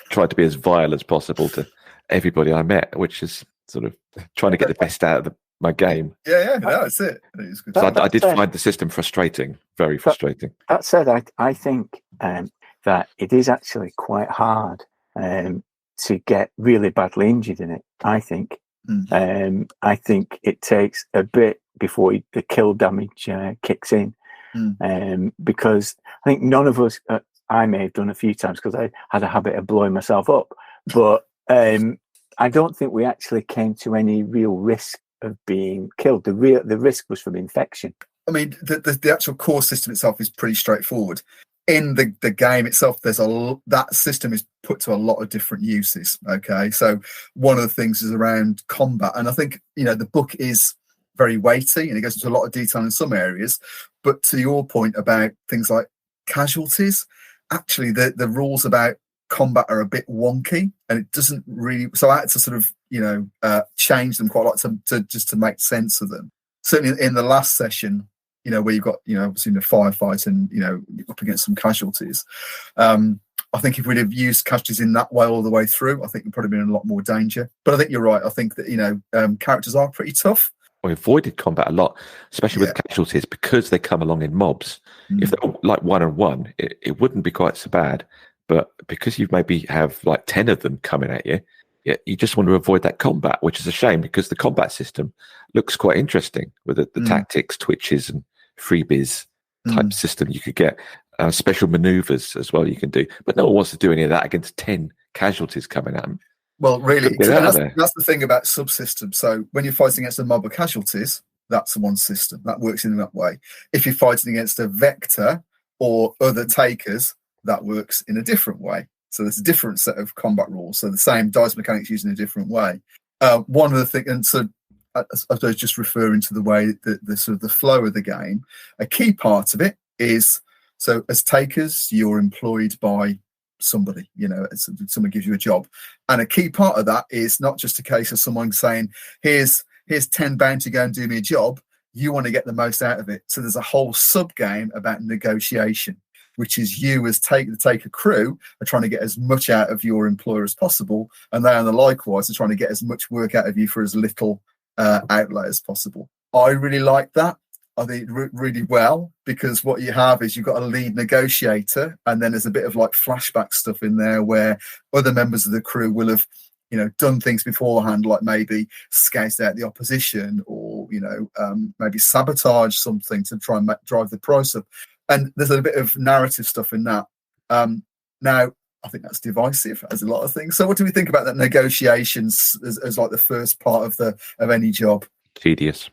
tried to be as vile as possible to everybody I met, which is sort of trying to get the best out of my game. Yeah, that's it. It's good. So I did find the system frustrating, very frustrating. That said, I think that it is actually quite hard to get really badly injured in it, I think. I think it takes a bit before the kill damage kicks in, because I think none of us, I may have done a few times because I had a habit of blowing myself up, but I don't think we actually came to any real risk of being killed. The risk was from infection. I mean, the actual core system itself is pretty straightforward. In the game itself, that system is put to a lot of different uses. Okay, so one of the things is around combat, and I think the book is very weighty and it goes into a lot of detail in some areas. But to your point about things like casualties, actually the rules about combat are a bit wonky, and it doesn't really. So I had to sort of change them quite a lot to make sense of them. Certainly in the last session, where you've got, obviously the firefight and, up against some casualties. I think if we'd have used casualties in that way all the way through, I think we'd probably been in a lot more danger. But I think you're right. I think that, characters are pretty tough. We avoided combat a lot, especially with casualties, because they come along in mobs. If they're like one-on-one, it wouldn't be quite so bad. But because you maybe have like 10 of them coming at you, you just want to avoid that combat, which is a shame because the combat system looks quite interesting with the tactics, twitches, and freebies type system you could get. Special maneuvers as well you can do. But no one wants to do any of that against 10 casualties coming at them. Well, really, that's the thing about subsystems. So when you're fighting against a mob of casualties, that's one system. That works in that way. If you're fighting against a vector or other takers, that works in a different way. So there's a different set of combat rules. So the same dice mechanics used in a different way. One of the things, and so I suppose just referring to the way that the sort of the flow of the game, a key part of it is, so as takers, you're employed by somebody, someone gives you a job. And a key part of that is not just a case of someone saying, here's 10 bounty, go and do me a job. You want to get the most out of it. So there's a whole sub game about negotiation, which is you as the taker crew are trying to get as much out of your employer as possible. And they, on the likewise, are trying to get as much work out of you for as little outlay as possible. I really like that. I think really well, because what you have is you've got a lead negotiator, and then there's a bit of like flashback stuff in there where other members of the crew will have, done things beforehand, like maybe scouted out the opposition or, maybe sabotage something to try and drive the price up. And there's a bit of narrative stuff in that. Now, I think that's divisive, as a lot of things. So what do we think about that negotiations as like the first part of any job? Tedious.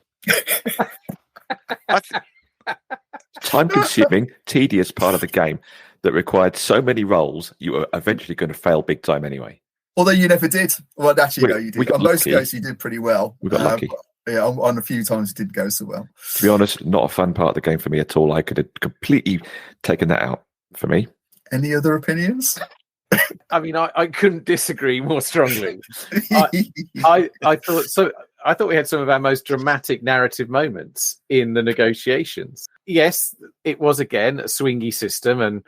Time-consuming, tedious part of the game that required so many rolls, you were eventually going to fail big time anyway. Although you never did. Well, actually, no, you did. On most cases, you did pretty well. We got lucky. Yeah, on a few times it didn't go so well. To be honest, not a fun part of the game for me at all. I could have completely taken that out for me. Any other opinions? I mean, I couldn't disagree more strongly. I thought so. I thought we had some of our most dramatic narrative moments in the negotiations. Yes, it was again a swingy system, and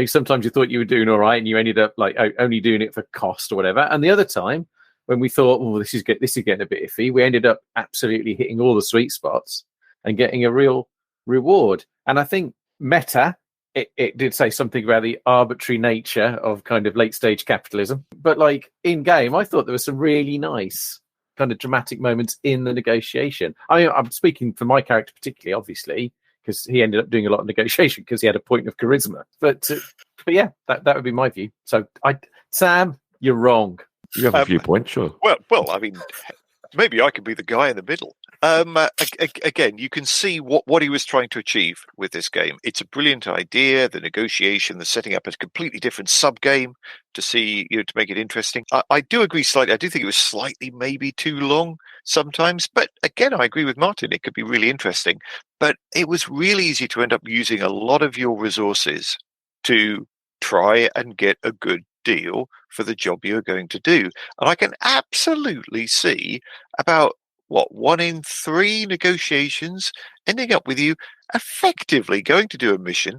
sometimes you thought you were doing all right, and you ended up like only doing it for cost or whatever. And the other time, when we thought, well, this is getting a bit iffy, we ended up absolutely hitting all the sweet spots and getting a real reward. And I think meta, it did say something about the arbitrary nature of kind of late stage capitalism. But like in game, I thought there were some really nice kind of dramatic moments in the negotiation. I mean, I'm speaking for my character particularly, obviously, because he ended up doing a lot of negotiation because he had a point of charisma. But yeah, that would be my view. So Sam, you're wrong. You have a viewpoint, sure. Well, I mean, maybe I could be the guy in the middle. Again, you can see what he was trying to achieve with this game. It's a brilliant idea. The negotiation, the setting up a completely different sub game to make it interesting. I do agree slightly. I do think it was slightly maybe too long sometimes. But again, I agree with Martin. It could be really interesting. But it was really easy to end up using a lot of your resources to try and get a good deal for the job you're going to do. And I can absolutely see about 1 in 3 negotiations ending up with you effectively going to do a mission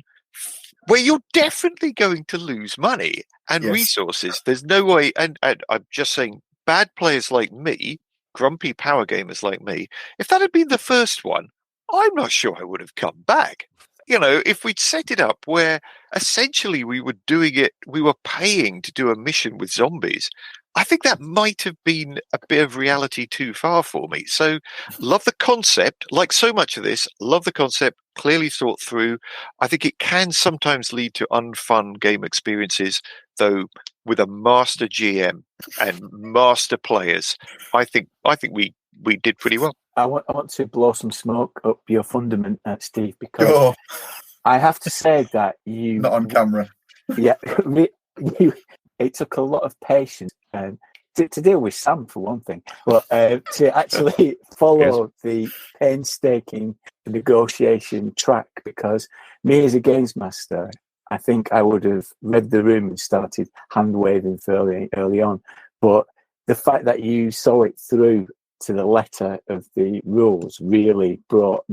where you're definitely going to lose money and resources. There's no way, and I'm just saying, bad players like me, grumpy power gamers like me, if that had been the first one, I'm not sure I would have come back. You know, if we'd set it up where essentially we were paying to do a mission with zombies, I think that might have been a bit of reality too far for me. So love the concept, like so much of this, love the concept, clearly thought through. I think it can sometimes lead to unfun game experiences, though with a master GM and master players, I think we did pretty well. I want to blow some smoke up your fundament, Steve, because I have to say that you... Not on camera. Yeah, it took a lot of patience to deal with Sam, for one thing, but to actually follow the painstaking negotiation track, because me as a games master, I think I would have read the room and started hand-waving fairly early on. But the fact that you saw it through to the letter of the rules really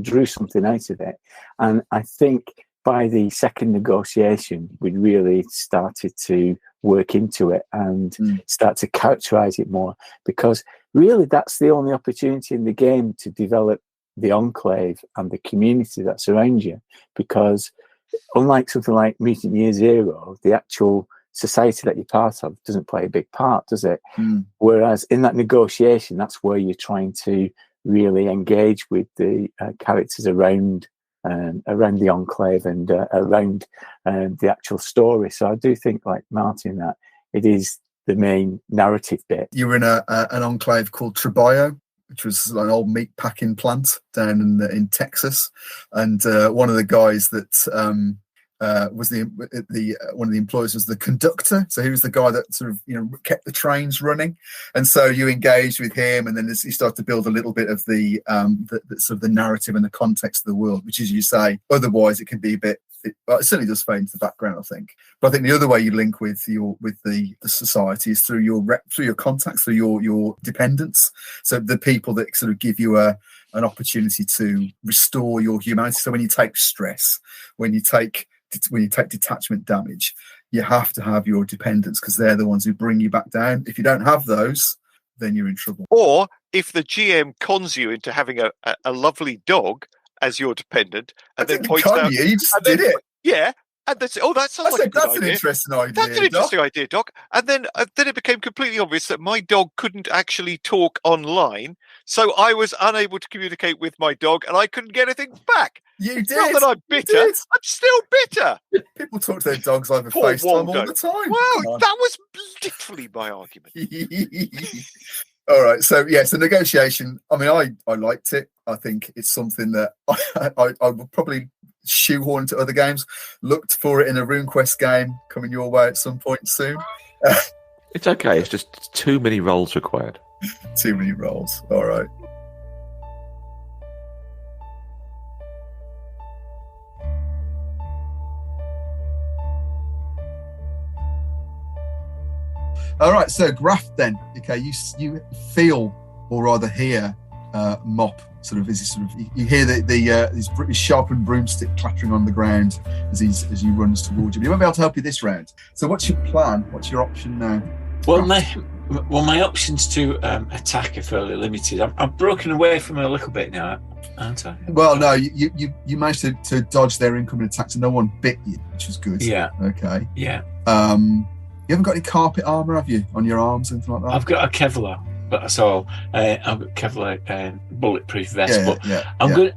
drew something out of it. And I think by the second negotiation, we really started to work into it and start to characterize it more, because really that's the only opportunity in the game to develop the enclave and the community that's around you. Because unlike something like Mutant Year Zero, the actual society that you're part of doesn't play a big part, does it? Whereas in that negotiation, that's where you're trying to really engage with the characters around the enclave and around the actual story. So I do think, like Martin, that it is the main narrative bit. You were in an enclave called Trebio, which was an old meat packing plant down in Texas, and one of the guys that was one of the employees was the conductor. So he was the guy that sort of kept the trains running, and so you engaged with him, and then you start to build a little bit of the sort of the narrative and the context of the world, which, as you say, otherwise it can be a bit. It certainly does fade into the background, I think. But I think the other way you link with the society is through your contacts, through your dependents. So the people that sort of give you an opportunity to restore your humanity. So when you take stress, when you take detachment damage, you have to have your dependents, because they're the ones who bring you back down. If you don't have those, then you're in trouble. Or if the GM cons you into having a lovely dog as your dependent, and then points out, you just did it. Yeah, and that sounds like a good idea. An interesting idea. That's an interesting idea, Doc. And then it became completely obvious that my dog couldn't actually talk online, so I was unable to communicate with my dog, and I couldn't get anything back. You did. Not that I'm bitter. I'm still bitter. People talk to their dogs over FaceTime all the time. Well, that was literally my argument. All right. So negotiation. I mean, I liked it. I think it's something that I would probably shoehorn into other games. Looked for it in a RuneQuest game coming your way at some point soon. It's okay. It's just too many roles required. Too many roles. All right. All right, so Graf then. Okay, you feel or rather hear Mop sort of you hear his sharpened broomstick clattering on the ground as he runs towards you. But he won't be able to help you this round. So what's your plan? What's your option now? Well, Well, my options to attack are fairly limited. I'm broken away from it a little bit now, aren't I? Well, no, you managed to dodge their incoming attacks, and no one bit you, which is good. Yeah. Okay. Yeah. You haven't got any carpet armor, have you, on your arms, anything like that? I've got a Kevlar, but that's all. I've got Kevlar bulletproof vest. I'm going.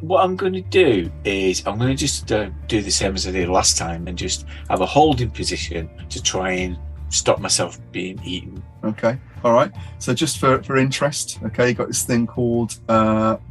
What I'm going to do is I'm going to just do the same as I did last time, and just have a holding position to try and stop myself being eaten. Okay. All right. So just for interest, okay, you got this thing called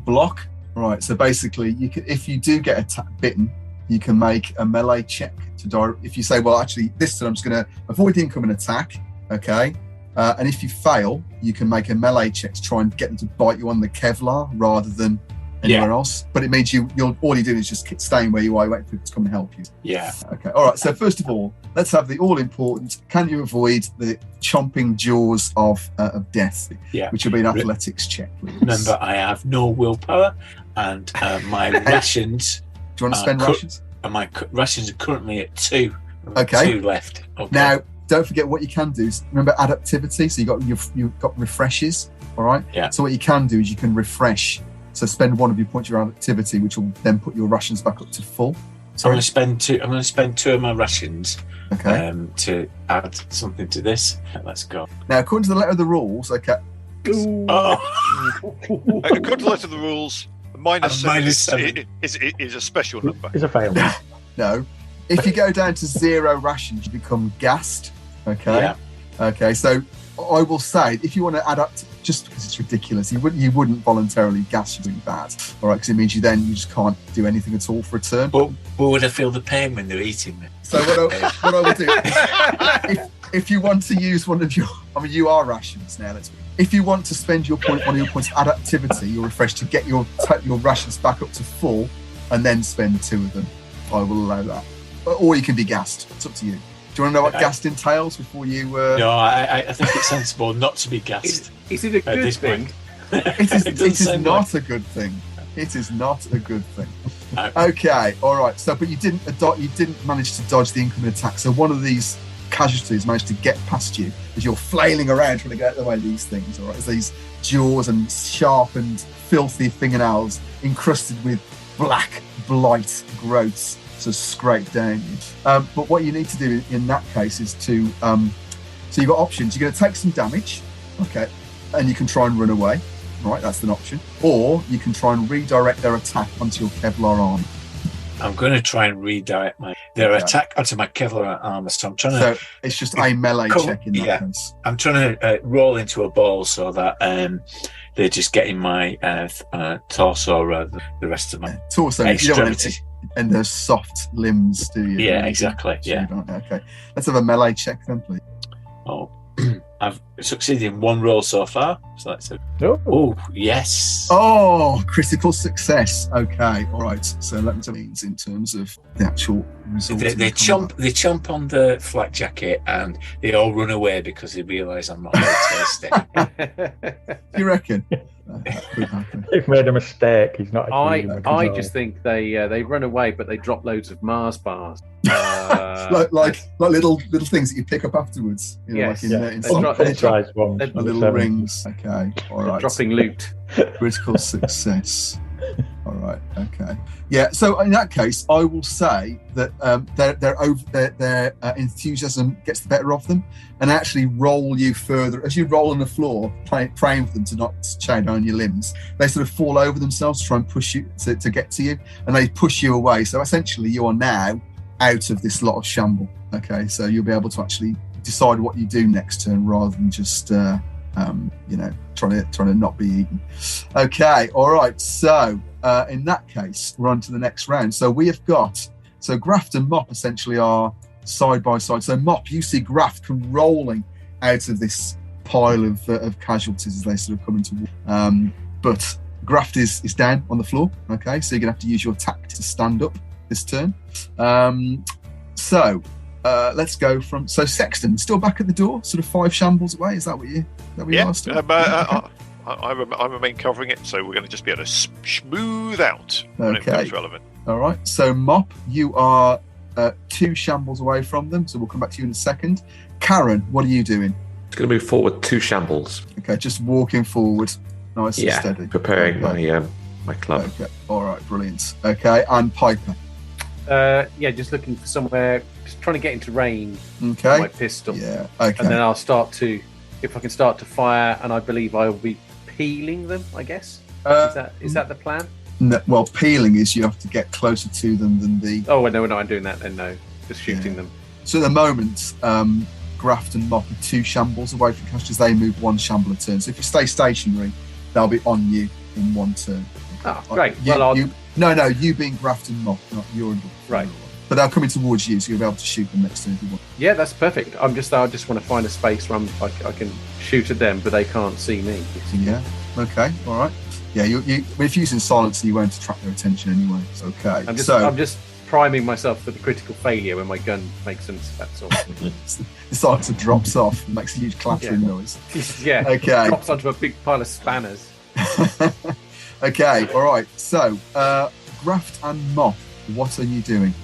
block. Right. So basically, you can, if you do get bitten, you can make a melee check to if you say, well, actually, this time I'm just going to avoid the incoming attack. Okay. And if you fail, you can make a melee check to try and get them to bite you on the Kevlar rather than anywhere else. But it means all you're doing is just staying where you are, waiting for people to come and help you. Yeah. Okay. All right. So first of all, let's have the all-important. Can you avoid the chomping jaws of death? Yeah. Which will be an athletics check. Please. Remember, I have no willpower, and my rations. Do you want to spend rations? And my rations are currently at 2. Okay. 2 left. Okay. Now, don't forget what you can do. Remember adaptivity. So you've got refreshes. All right. Yeah. So what you can do is you can refresh. So spend one of your points of your activity, which will then put your rations back up to full. So I'm going to spend 2. I'm going to spend 2 of my rations. Okay. To add something to this. Let's go. Now, according to the letter of the rules, okay. According to the letter of the rules, -7 is a special number. It's a fail. No. If you go down to 0 rations, you become gassed. Okay. Yeah. Okay. So I will say, if you want to adapt, just because it's ridiculous, you wouldn't voluntarily gas you really bad. All right, because it means you just can't do anything at all for a turn. But would I feel the pain when they're eating me? So what I will do, if you want to use one of your, you are rations now. If you want to spend one of your points of adaptivity, your refresh, to get your rations back up to full, and then spend 2 of them, I will allow that. Or you can be gassed. It's up to you. Do you want to know what gassed entails before you? No, I think it's sensible not to be gassed. Is it a good thing? It is not a good thing. It is not a good thing. Okay, all right. So, but you didn't manage to dodge the incoming attack. So one of these casualties managed to get past you as you're flailing around trying to get out of the way of these things. All right, as these jaws and sharpened, filthy fingernails encrusted with black blight growths to scrape down you. But what you need to do in that case is to so you've got options. You're going to take some damage, okay, and you can try and run away. Right, that's an option. Or you can try and redirect their attack onto your Kevlar armor. I'm going to try and redirect their attack onto my Kevlar armor. So I'm trying to. So it's just a melee check in that case. I'm trying to roll into a ball so that they're just getting my torso rather than the rest of my torso. Extremity. And those soft limbs, do you? Yeah, exactly. Yeah. Okay. Let's have a melee check then, please. Oh. I've succeeded in 1 roll so far. So that's it. Oh, yes. Oh, critical success. Okay, all right. So let me tell you in terms of the actual results. They chomp on the flak jacket and they all run away because they realise I'm not very tasty. You reckon? They've made a mistake. He's not. I just think they run away, but they drop loads of Mars bars. like little things that you pick up afterwards. Yes, like little rings. Okay, all right. Dropping loot. Critical success. All right. Okay. Yeah. So in that case, I will say that their enthusiasm gets the better of them, and actually roll you further as you roll on the floor, praying for them to not chain down your limbs. They sort of fall over themselves to try and push you to get to you, and they push you away. So essentially, you are now out of this lot of shamble. Okay. So you'll be able to actually decide what you do next turn rather than just trying to not be eaten. Okay, all right. So in that case, we're on to the next round. So we have got Graft and Mop essentially are side by side. So Mop, you see Graft come rolling out of this pile of casualties as they sort of come into. But Graft is down on the floor. Okay, so you're gonna have to use your attack to stand up this turn. Let's go from Sexton still back at the door, sort of 5 shambles away. Is that what you asked? I remain covering it, so we're going to just be able to smooth out when it Okay. becomes relevant. All right. So Mop, you are 2 shambles away from them. So we'll come back to you in a second. Karen, what are you doing? It's going to move forward 2 shambles. Okay, just walking forward, nice and steady. Preparing my club. Okay, all right, brilliant. Okay, and Piper. Just looking for somewhere, just trying to get into range. Okay. With my pistol. Yeah. Okay. And then I'll start to, if I can start to fire, and I believe I will be peeling them. I guess. Is that the plan? No, well, peeling is you have to get closer to them than the. Oh no, we're not doing that then. No, just shooting them. So at the moment, Graft and Mop are 2 shambles away from casters. They move 1 shamble a turn. So if you stay stationary, they'll be on you in 1 turn. Oh, great. You being Graft and Mop, not your. Right. But they're coming towards you, so you'll be able to shoot them next turn if you want. Yeah, that's perfect. I just want to find a space where I can shoot at them, but they can't see me. Yeah. Okay. All right. Yeah. If you're using silencer, you won't attract their attention anyway. So, okay. I'm just priming myself for the critical failure when my gun makes them. That's all. The silencer drops off and makes a huge clattering noise. Yeah. Okay. Drops onto a big pile of spanners. Okay. All right. So, Graft and Mop, what are you doing?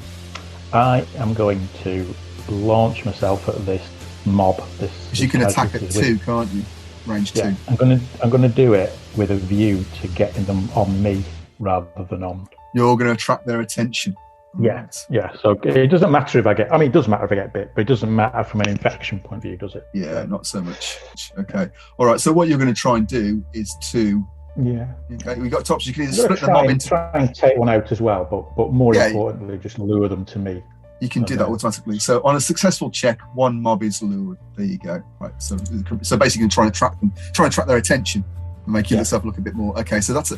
I am going to launch myself at this mob. Because you can attack at 2, can't you? Range 2. I'm going to do it with a view to getting them on me rather than on. You're going to attract their attention. Yeah, yeah. So it doesn't matter if I get. I mean, it does matter if I get bit, but it doesn't matter from an infection point of view, does it? Yeah, not so much. Okay. All right. So what you're going to try and do is to. Yeah. Okay. We've got tops. You can either split the mob into. Try and take one out as well, but more importantly, just lure them to me. You can do that automatically. So on a successful check, 1 mob is lured. There you go. Right. So basically, try and attract them, try and attract their attention, and make yourself look a bit more. Okay. So that's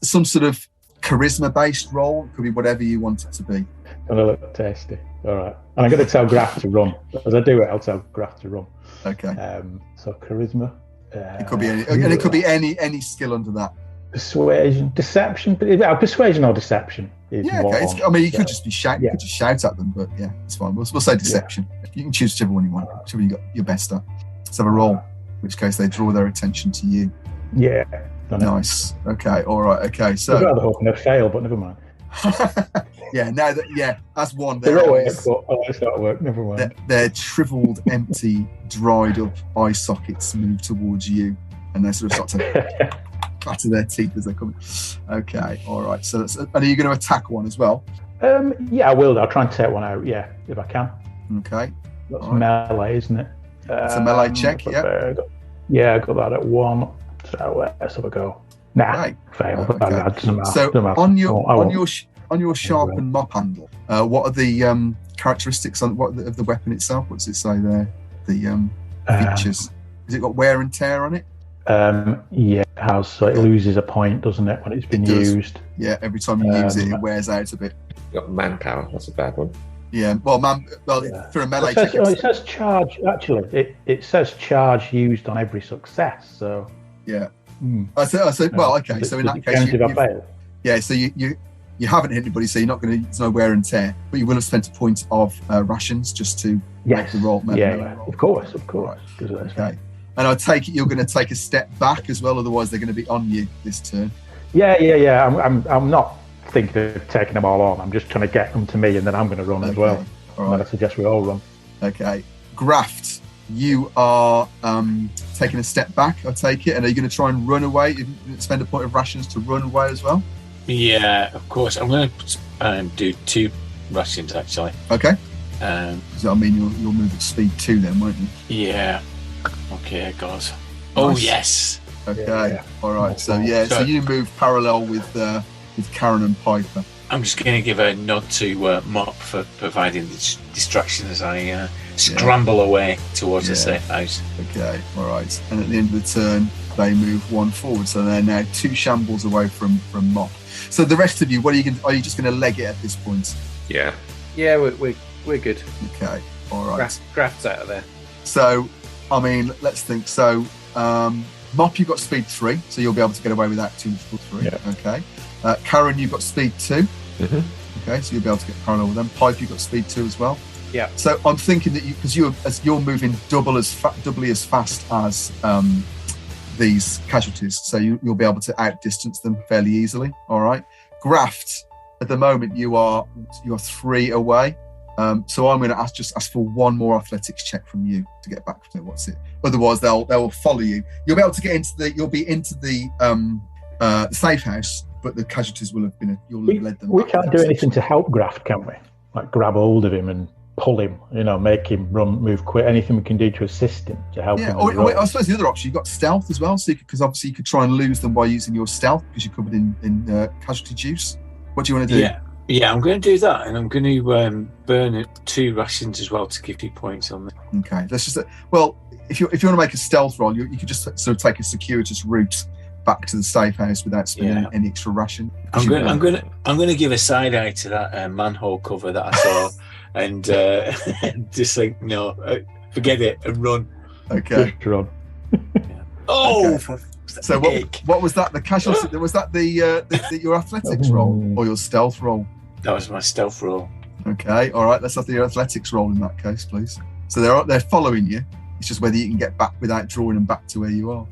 some sort of charisma-based role. It could be whatever you want it to be. Gonna look tasty. All right. And I'm going to tell Graf to run. As I do it, I'll tell Graf to run. Okay. So charisma. It could be it could be any skill under that. Persuasion, deception. Persuasion or deception is okay. I mean, you could just be shout. You could just shout at them, but yeah, it's fine. We'll say deception. You can choose whichever one you want. Whichever you got your best at. Let's have a roll. In which case they draw their attention to you. Yeah. Nice. Okay. All right. Okay. So. I'd rather hoping they fail, but never mind. That's one. It's not work. Never mind. Their shriveled, empty, dried up eye sockets move towards you, and they sort of start to clatter their teeth as they come. Okay, all right. So, are you going to attack one as well? Yeah, I will. I'll try and take one out. Yeah, if I can. Okay. That's melee, isn't it? It's a melee check. Yeah, I got that at 1. So let's have a go. Nah, right. Fail. Okay. That doesn't matter. So on your sharpened mop handle, what are the characteristics of the weapon itself? What does it say there? The features. Has it got wear and tear on it? Yeah, it has. So it loses a point, doesn't it, when it's been used? Yeah, every time you use it, it wears out a bit. You got manpower. That's a bad one. Yeah, for a melee check. It says charge. Actually, it says charge used on every success. So yeah. I said. Well, okay. So in that case, so you haven't hit anybody, so you're not going to. There's no wear and tear, but you will have spent a point of rations just to make the roll. Roll. Of course. Right. Okay. And I take it you're going to take a step back as well, otherwise they're going to be on you this turn. Yeah. I'm not thinking of taking them all on. I'm just trying to get them to me, and then I'm going to run as well. All right. I suggest we all run. Okay. Graft, you are taking a step back, I take it, and are you going to try and run away? Spend a point of rations to run away as well? Yeah, of course. I'm going to do 2 rations, actually. Okay. So, I mean, you'll move at speed 2 then, won't you? Yeah. Okay, guys. Oh, yes. Okay. Yeah. All right. So you move parallel with Karen and Piper. I'm just going to give a nod to Mop for providing the distraction as I scramble away towards the safe house. Okay. All right. And at the end of the turn, they move 1 forward, so they're now 2 shambles away from Mop. So the rest of you, what are you just going to leg it at this point? Yeah. Yeah, we're good. Okay. All right. Graft's out of there. So, I mean, let's think. So, Mop, you've got speed 3, so you'll be able to get away with that 2 for 3. Yeah. Okay. Karen, you've got speed 2. Mm-hmm. Okay, so you'll be able to get parallel with them. Pipe, you've got speed 2 as well. Yeah. So I'm thinking that because you're moving doubly as fast as these casualties, so you'll be able to outdistance them fairly easily. All right. Graft, at the moment you are 3 away. So I'm going to ask for one more athletics check from you to get back to what's it. Otherwise, they'll follow you. You'll be able to get you'll be into the safe house, but the casualties will have been. You'll have led them. We can't do anything to help Graft, can we? Like grab hold of him and pull him, make him move quick. Anything we can do to assist him, to help him. Or I suppose the other option, you've got stealth as well, because obviously you could try and lose them by using your stealth because you're covered in casualty juice. What do you want to do? Yeah, I'm going to do that, and I'm going to burn 2 rations as well to give you points on that. Okay, let's just. Well, if you want to make a stealth roll, you could just sort of take a circuitous route back to the safe house without spending any extra ration. I'm going to give a side eye to that manhole cover that I saw, and just like no, forget it and run. Okay, just run. Oh. Okay. So what was that? The casualty? Was that the your athletics roll or your stealth roll? That was my stealth roll. Okay, all right. Let's have your athletics roll in that case, please. So they're following you. It's just whether you can get back without drawing them back to where you are.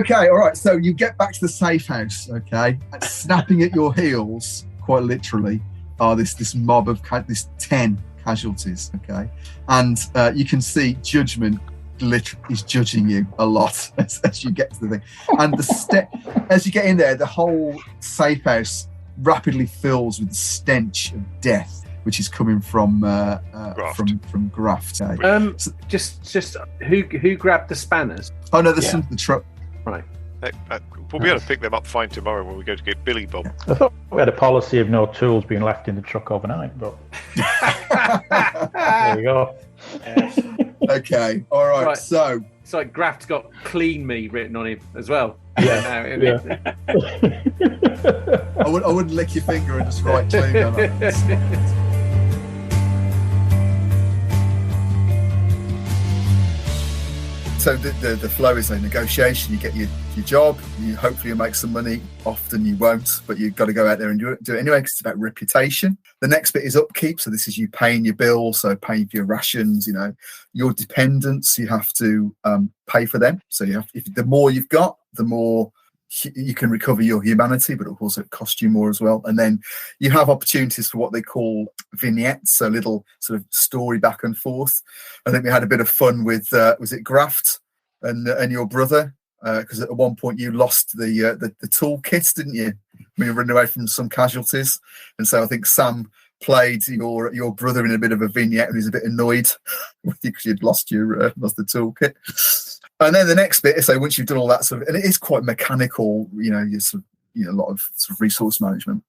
Okay, all right. So you get back to the safe house. Okay, and snapping at your heels, quite literally, are this mob of 10 casualties. Okay, and you can see Judgment literally is judging you a lot as you get to the thing, and as you get in there, the whole safe house rapidly fills with the stench of death, which is coming from Graft. Just who grabbed the spanners? Oh no, there's some in the truck. Right. We'll be able to pick them up fine tomorrow when we go to get Billy Bob. I thought we had a policy of no tools being left in the truck overnight, but there you go. Okay, all right. So it's like Graft's got "clean me" written on him as well. Yeah. I wouldn't lick your finger and just write "clean" on it. So the flow is a negotiation. You get your job. You hopefully you make some money. Often you won't, but you've got to go out there and do it anyway because it's about reputation. The next bit is upkeep. So this is you paying your bills, so paying for your rations. Your dependents. You have to pay for them. So the more you've got, the more you can recover your humanity, but it will also cost you more as well. And then you have opportunities for what they call vignettes, so little sort of story back and forth. I think we had a bit of fun with was it Graft and your brother, because at one point you lost the toolkit, didn't you, when you were running away from some casualties? And so I think Sam played your brother in a bit of a vignette, and he's a bit annoyed with you because you'd lost the toolkit. And then the next bit is, so once you've done all that sort of, and it is quite mechanical, you sort of, a lot of sort of resource management.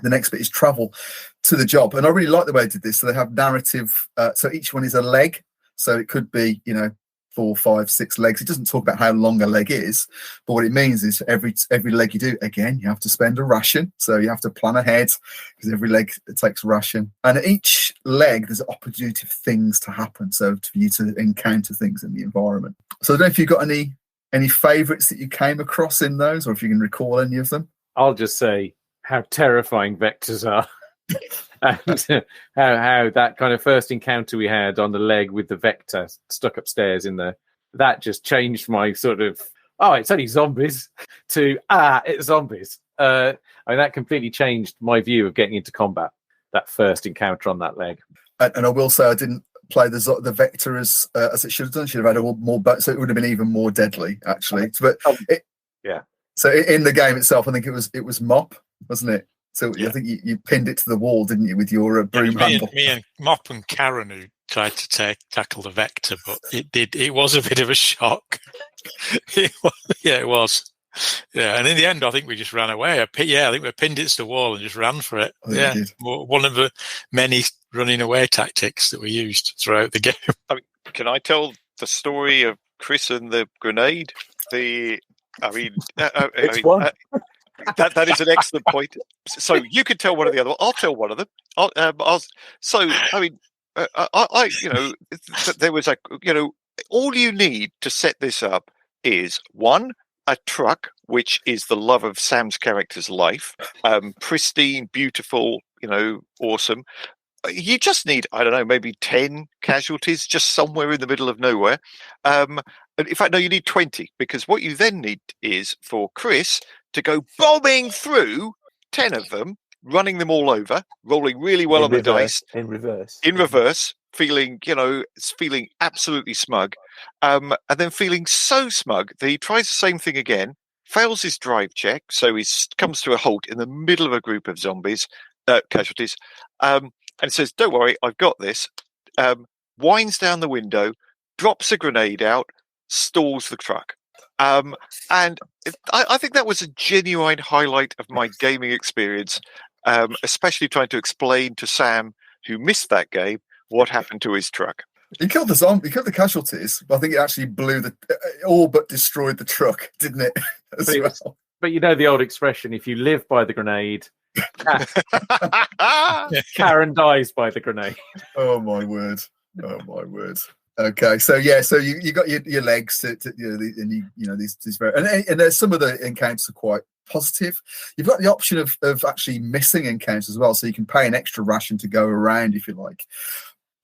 The next bit is travel to the job. And I really like the way they did this. So they have narrative. So each one is a leg. So it could be, 4, 5, 6 legs. It doesn't talk about how long a leg is, but what it means is for every leg you do, again, you have to spend a ration. So you have to plan ahead because every leg takes a ration. And at each leg, there's an opportunity for things to happen. So for you to encounter things in the environment. So I don't know if you've got any favourites that you came across in those, or if you can recall any of them. I'll just say how terrifying vectors are. And how that kind of first encounter we had on the leg with the vector stuck upstairs that just changed my sort of, it's only zombies to, it's zombies. That completely changed my view of getting into combat, that first encounter on that leg. And I will say I didn't play the vector as it should have done. Should have had more, so it would have been even more deadly, actually. But so in the game itself, I think it was Mop, wasn't it? So I think you pinned it to the wall, didn't you, with your broom handle? Me and Mop and Karen who tried to tackle the vector, but it was a bit of a shock. It was. Yeah, and in the end, I think we just ran away. I think we pinned it to the wall and just ran for it. One of the many running away tactics that we used throughout the game. Can I tell the story of Chris and the grenade? That is an excellent point. So you could tell one of the other. I'll tell one of them. There was all you need to set this up is one, a truck, which is the love of Sam's character's life, pristine, beautiful, awesome. You just need, I don't know, maybe 10 casualties just somewhere in the middle of nowhere. In fact, no, you need 20, because what you then need is for Chris to go bombing through 10 of them, running them all over, rolling really well on the dice. In reverse. In reverse, feeling absolutely smug, and then feeling so smug that he tries the same thing again, fails his drive check, so he comes to a halt in the middle of a group of casualties, and says, "Don't worry, I've got this." Winds down the window, drops a grenade out, stalls the truck. And I think that was a genuine highlight of my gaming experience, especially trying to explain to Sam, who missed that game, what happened to his truck. He killed the casualties, but I think it actually blew all but destroyed the truck, didn't it? But you know the old expression: if you live by the grenade, Karen dies by the grenade. Oh my word! Oh my word! Okay, so you got your legs and these very and there's some of the encounters are quite positive. You've got the option of actually missing encounters as well, so you can pay an extra ration to go around if you like.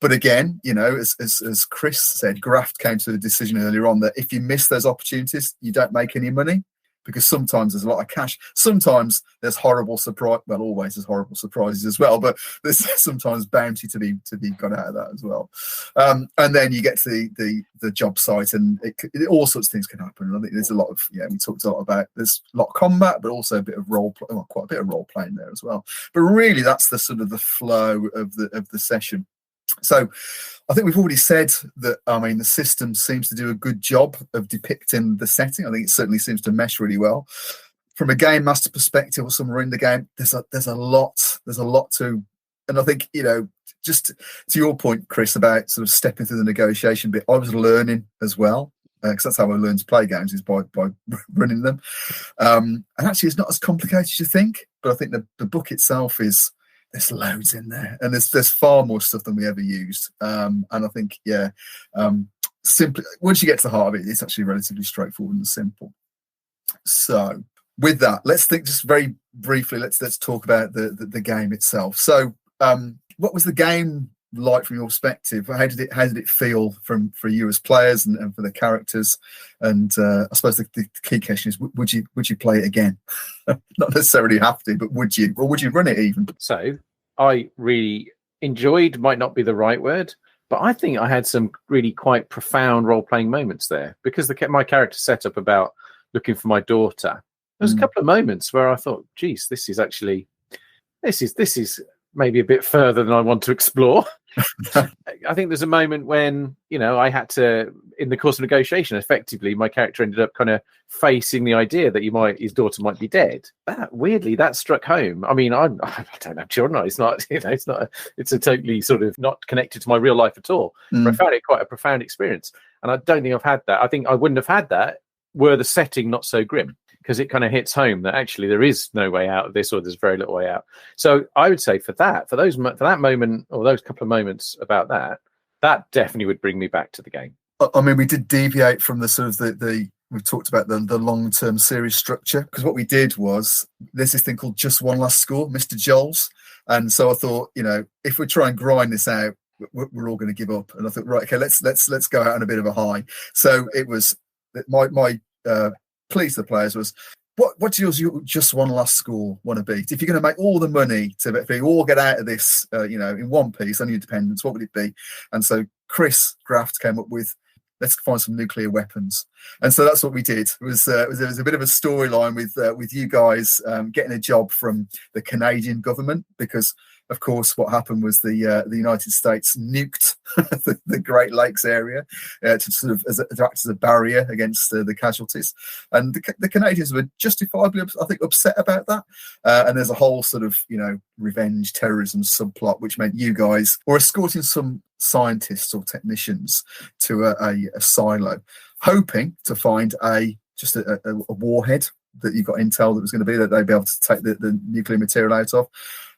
But again, as Chris said, Graft came to the decision earlier on that if you miss those opportunities, you don't make any money, because sometimes there's a lot of cash. Sometimes there's horrible surprise. Well, always there's horrible surprises as well, but there's sometimes bounty to be got out of that as well. And then you get to the job site, and all sorts of things can happen. And I think there's a lot of we talked a lot about there's a lot of combat, but also a bit of quite a bit of role playing there as well. But really, that's the sort of the flow of the session. So I think we've already said that, the system seems to do a good job of depicting the setting. I think it certainly seems to mesh really well. From a game master perspective, or somewhere in the game, there's a lot to, and I think, just to your point, Chris, about sort of stepping through the negotiation bit, I was learning as well, because that's how I learn to play games, is by running them. And actually, it's not as complicated as you think, but I think the book itself there's loads in there, and there's far more stuff than we ever used. And I think, simply once you get to the heart of it, it's actually relatively straightforward and simple. So with that, let's think just very briefly. Let's talk about the game itself. So, what was the game like from your perspective? How did it feel for you as players and for the characters? And I suppose the key question is, would you play it again? Not necessarily have to, but would you, or would you run it even? So I really enjoyed, might not be the right word, but I think I had some really quite profound role-playing moments there, because my character set up about looking for my daughter. There was a couple of moments where I thought, geez, this is maybe a bit further than I want to explore. I think there's a moment when, I had to, in the course of negotiation, effectively, my character ended up kind of facing the idea that his daughter might be dead. That struck home. I mean, I don't have children. It's not, it's a totally sort of not connected to my real life at all. But I found it quite a profound experience. And I don't think I've had that. I think I wouldn't have had that were the setting not so grim, because it kind of hits home that actually there is no way out of this, or there's very little way out. So I would say for that moment, or those couple of moments about that definitely would bring me back to the game. I mean, we did deviate from the sort of we've talked about the long-term series structure, because what we did was there's this thing called Just One Last Score, Mr. Joel's. And so I thought, if we try and grind this out, we're all going to give up. And I thought, right, okay, let's go out on a bit of a high. So it was my plea to the players was, what does your Just One Last Score want to be? If you're going to make all the money if you all get out of this, in one piece on your dependents, what would it be? And so Chris Graft came up with, let's find some nuclear weapons. And so that's what we did. There was a bit of a storyline with you guys getting a job from the Canadian government, because of course what happened was the United States nuked the Great Lakes area to sort of act as a barrier against the casualties, and the Canadians were justifiably, I think, upset about that. And there's a whole sort of revenge terrorism subplot, which meant you guys were escorting some scientists or technicians to a silo, hoping to find a warhead that you got intel that was going to be that they'd be able to take the nuclear material out of,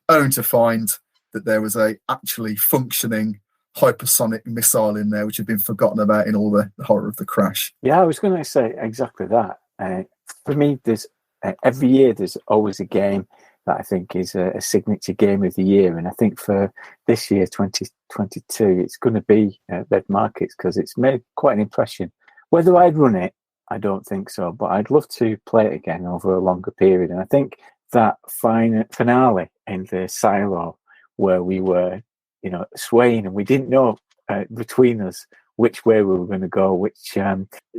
only to find that there was a actually functioning hypersonic missile in there, which had been forgotten about in all the horror of the crash. Yeah, I was going to say exactly that. For me, there's every year there's always a game that I think is a signature game of the year, and I think for this year, 2022, it's going to be Red Markets, because it's made quite an impression. Whether I'd run it, I don't think so, but I'd love to play it again over a longer period. And I think that finale in the silo where we were, swaying, and we didn't know between us which way we were going to go, which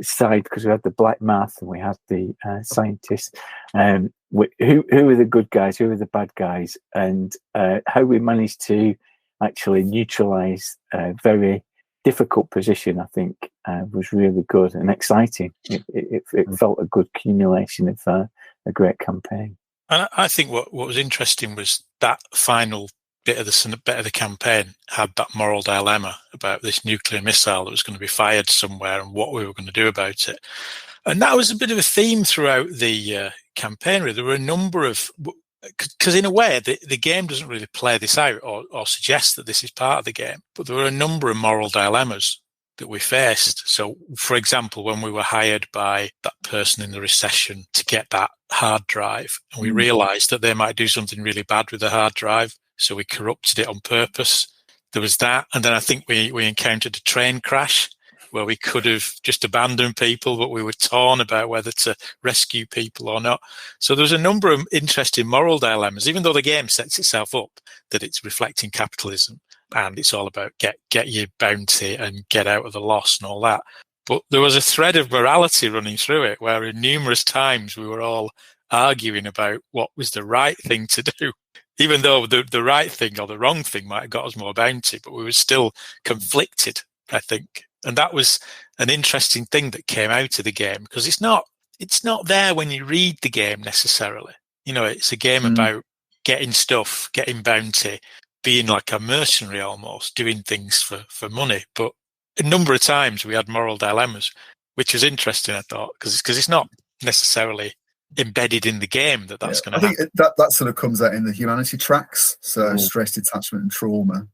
side, because we had the black math and we had the scientists. Who were the good guys, who were the bad guys, and how we managed to actually neutralize a very difficult position, I think, was really good and exciting. It felt a good accumulation of a great campaign. And I think what was interesting was that final bit of the campaign had that moral dilemma about this nuclear missile that was going to be fired somewhere and what we were going to do about it. And that was a bit of a theme throughout the campaign. Really. There were a number of, because in a way the game doesn't really play this out or suggest that this is part of the game, but there were a number of moral dilemmas that we faced. So, for example, when we were hired by that person in the recession to get that hard drive, and we realised that they might do something really bad with the hard drive, so we corrupted it on purpose. There was that, and then I think we encountered a train crash where we could have just abandoned people, but we were torn about whether to rescue people or not. So there's a number of interesting moral dilemmas, even though the game sets itself up that it's reflecting capitalism and it's all about get your bounty and get out of the loss and all that. But there was a thread of morality running through it where in numerous times we were all arguing about what was the right thing to do, even though the right thing or the wrong thing might have got us more bounty, but we were still conflicted, I think. And that was an interesting thing that came out of the game, because it's not there when you read the game necessarily. It's a game about getting stuff, getting bounty, being like a mercenary almost, doing things for money. But a number of times we had moral dilemmas, which was interesting, I thought, because it's not necessarily embedded in the game that's going to happen. I think that sort of comes out in the humanity tracks. So stress, detachment, and trauma.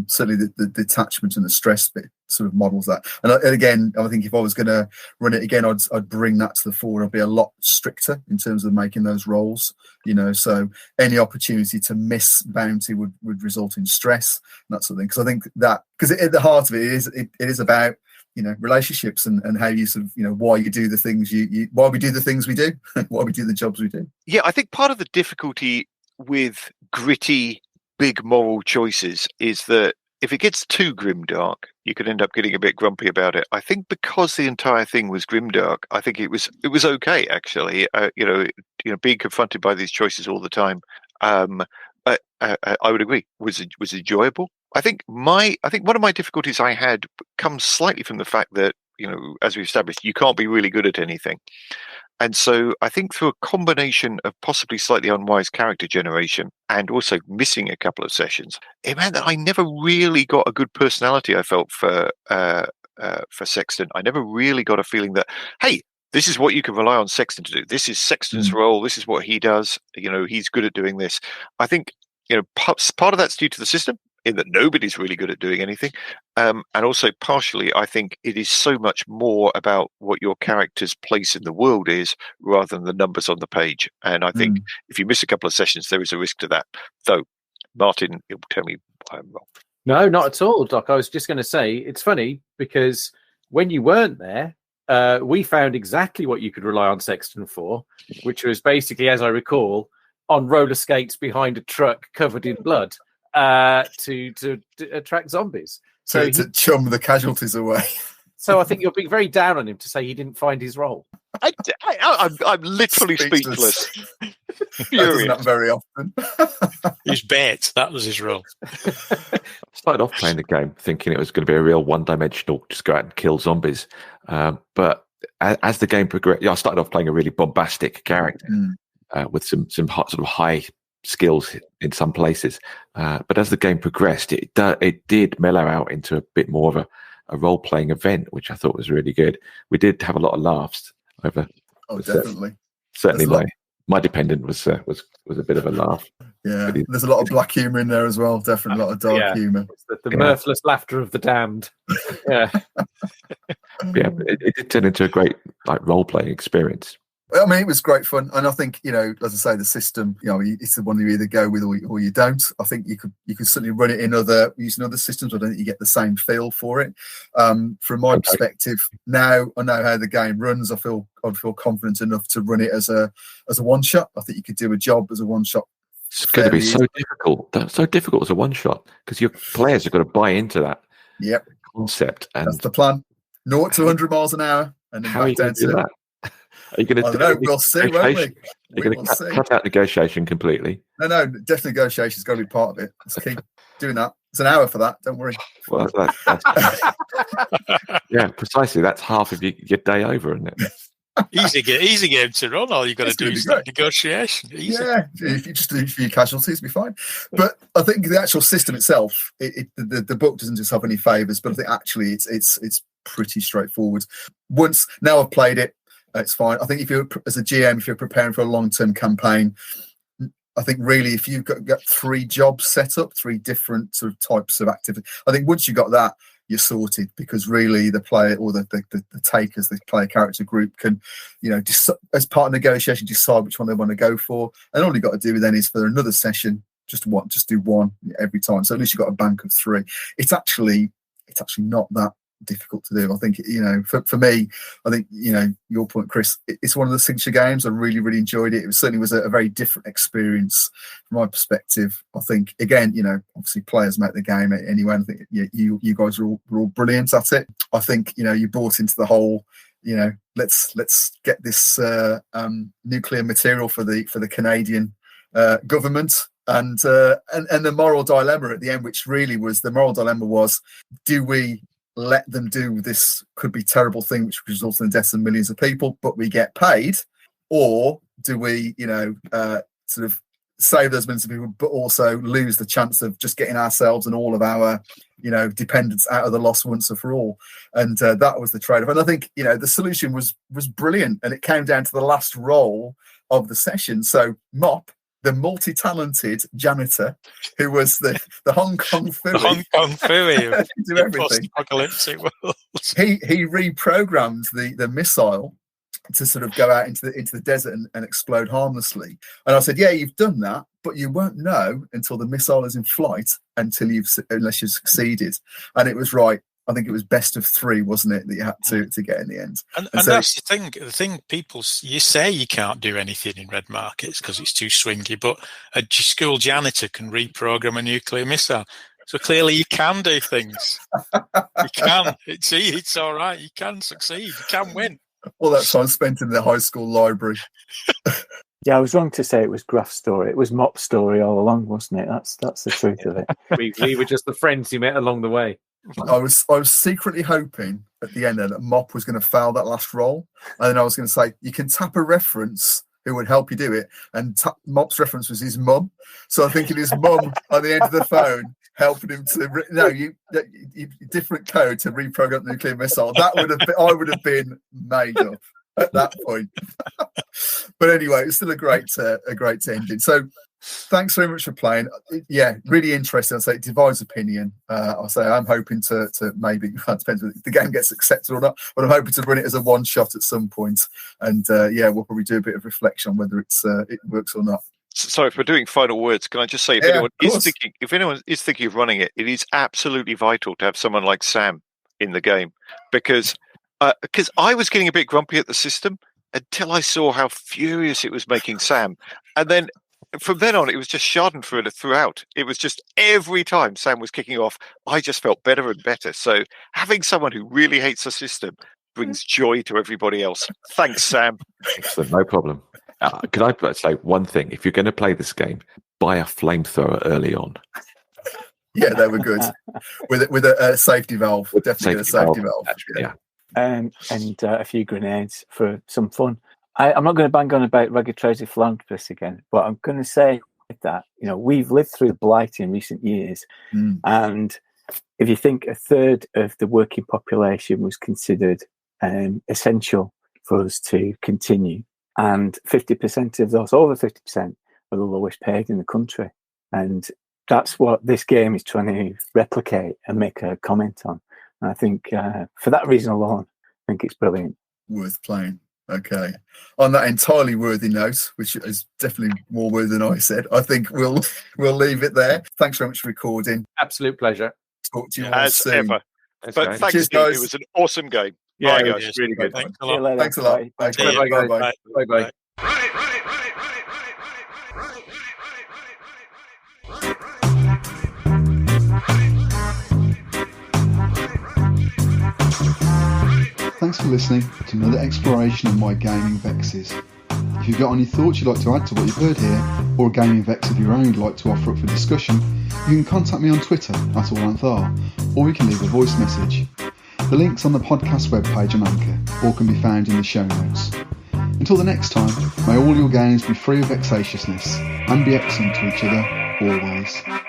Certainly the detachment and the stress bit sort of models that. And again, I think if I was going to run it again, I'd bring that to the fore. I'd be a lot stricter in terms of making those roles. So any opportunity to miss bounty would result in stress and that sort of thing. Because I think that, because at the heart of it is about relationships and how you sort of why you do the things why we do the things we do, why we do the jobs we do. Yeah, I think part of the difficulty with gritty big moral choices is that if it gets too grimdark, you could end up getting a bit grumpy about it. I think because the entire thing was grimdark, I think it was okay actually. Being confronted by these choices all the time, I would agree was enjoyable. I think one of my difficulties I had comes slightly from the fact that as we've established, you can't be really good at anything. And so I think through a combination of possibly slightly unwise character generation and also missing a couple of sessions, it meant that I never really got a good personality, I felt, for Sexton. I never really got a feeling that, hey, this is what you can rely on Sexton to do. This is Sexton's role. This is what he does. He's good at doing this. I think, part of that's due to the system, in that nobody's really good at doing anything. And also partially, I think it is so much more about what your character's place in the world is rather than the numbers on the page. And I think if you miss a couple of sessions, there is a risk to that. Though, Martin, you'll tell me why I'm wrong. No, not at all, Doc. I was just going to say, it's funny because when you weren't there, we found exactly what you could rely on Sexton for, which was basically, as I recall, on roller skates behind a truck covered in blood. To attract zombies. So to chum the casualties away. So I think you're being very down on him to say he didn't find his role. I'm literally speechless. That doesn't happen very often. His bet, that was his role. I started off playing the game thinking it was going to be a real one-dimensional, just go out and kill zombies. But as the game progressed, I started off playing a really bombastic character with some sort of high skills in some places, but as the game progressed, it did mellow out into a bit more of a role-playing event, which I thought was really good. We did have a lot of laughs over. Oh, definitely. Certainly, my dependent was a bit of a laugh. Yeah, there's a lot of black humour in there as well. Definitely a lot of dark humour. The mirthless laughter of the damned. Yeah, it did turn into a great role-playing experience. I mean, it was great fun, and I think as I say, the system, it's the one you either go with or you don't. I think you could certainly run it using other systems. I don't think you get the same feel for it. From my perspective, now I know how the game runs. I'd feel confident enough to run it as a one shot. I think you could do a job as a one shot It's going to be so difficult. That's so difficult as a one shot because your players have got to buy into that concept. And that's the plan. 0 to 100 miles an hour, and then back down to that. Are you going to? I don't know. We'll see, won't we? You're going to cut out negotiation completely. No, definitely negotiation's got to be part of it. Let's keep doing that. It's an hour for that. Don't worry. Well, yeah, precisely. That's half of your day over, isn't it? Easy game to run. All you got to do is negotiation. Easy. Yeah, if you just do a few casualties, be fine. But I think the actual system itself, the book doesn't just have any favours, but I think actually it's pretty straightforward. Now I've played it, it's fine. I think if you're as a GM, if you're preparing for a long-term campaign, I think really if you've got 3 jobs set up, 3 different sort of types of activity, I think once you've got that, you're sorted, because really the player or the takers, the player character group can, as part of negotiation, decide which one they want to go for. And all you've got to do then is for another session, just do one every time. So at least you've got a bank of 3. It's actually not that difficult to do. I think, for me, I think, your point, Chris, it's one of the signature games. I really, really enjoyed it. It certainly was a very different experience from my perspective. I think, again, obviously players make the game anyway. And I think you guys were all brilliant at it. I think, you bought into the whole, let's get this nuclear material for the Canadian government. And the moral dilemma at the end, which really was the moral dilemma was, do we let them do this could be terrible thing which results in the deaths of millions of people, but we get paid, or do we sort of save those millions of people but also lose the chance of just getting ourselves and all of our dependents out of the loss once and for all? And that was the trade-off. And I think the solution was brilliant, and it came down to the last roll of the session. So Mop, the multi-talented janitor, who was the Hong Kong Phooey. The Hong Kong Phooey of do everything. Post-apocalyptic world. He reprogrammed the missile to sort of go out into the desert and explode harmlessly. And I said, yeah, you've done that, but you won't know until the missile is in flight unless you've succeeded. And it was right. I think it was best of 3, wasn't it, that you had to get in the end. And so, that's the thing. The thing, people, you say you can't do anything in red markets because it's too swingy, but a school janitor can reprogram a nuclear missile. So clearly you can do things. You can. It's all right. You can succeed. You can win. All that time spent in the high school library. Yeah, I was wrong to say it was Graff's story. It was Mop's story all along, wasn't it? That's the truth of it. We were just the friends you met along the way. I was secretly hoping at the end that Mop was going to fail that last roll, and then I was going to say, you can tap a reference who would help you do it, and Mop's reference was his mum. So I'm thinking his mum on the end of the phone helping him to different code to reprogram the nuclear missile. I would have been made up at that point. But anyway, it's still a great ending. So thanks very much for playing. Yeah, really interesting. I'll say it divides opinion. I'll say I'm hoping to maybe, it depends if the game gets accepted or not, but I'm hoping to run it as a one shot at some point. And we'll probably do a bit of reflection on whether it works or not. So if we're doing final words, can I just say, if anyone is thinking of running it, it is absolutely vital to have someone like Sam in the game, because I was getting a bit grumpy at the system until I saw how furious it was making Sam, and then from then on, it was just schadenfreude throughout. It was just every time Sam was kicking off, I just felt better and better. So having someone who really hates the system brings joy to everybody else. Thanks, Sam. Excellent, no problem. Can I say one thing? If you're going to play this game, buy a flamethrower early on. Yeah, they were good. with a safety valve. Definitely a safety valve. Yeah. And a few grenades for some fun. I'm not going to bang on about Regitrated Philanthropist again, but I'm going to say that, we've lived through the blight in recent years. And if you think a third of the working population was considered essential for us to continue, and 50% of those, over 50%, are the lowest paid in the country. And that's what this game is trying to replicate and make a comment on. And I think for that reason alone, I think it's brilliant. Worth playing. Okay. On that entirely worthy note, which is definitely more worthy than I said, I think we'll leave it there. Thanks very much for recording. Absolute pleasure. Talk to you all as soon. ever. But thanks, Steve. It was an awesome game. Yeah, Bye, guys. Really good. Thanks a lot. Thanks a lot. Bye, guys. Bye. Run it, run it, run it, run it, run it, run it, run it, run it, run it, run it, run it, run it, run it, run it. thanks for listening to another exploration of my gaming vexes. If you've got any thoughts you'd like to add to what you've heard here, or a gaming vex of your own you'd like to offer up for discussion, you can contact me on Twitter @AllLengthR, or you can leave a voice message. The link's on the podcast webpage on Anchor, or can be found in the show notes. Until the next time, may all your games be free of vexatiousness, and be excellent to each other, always.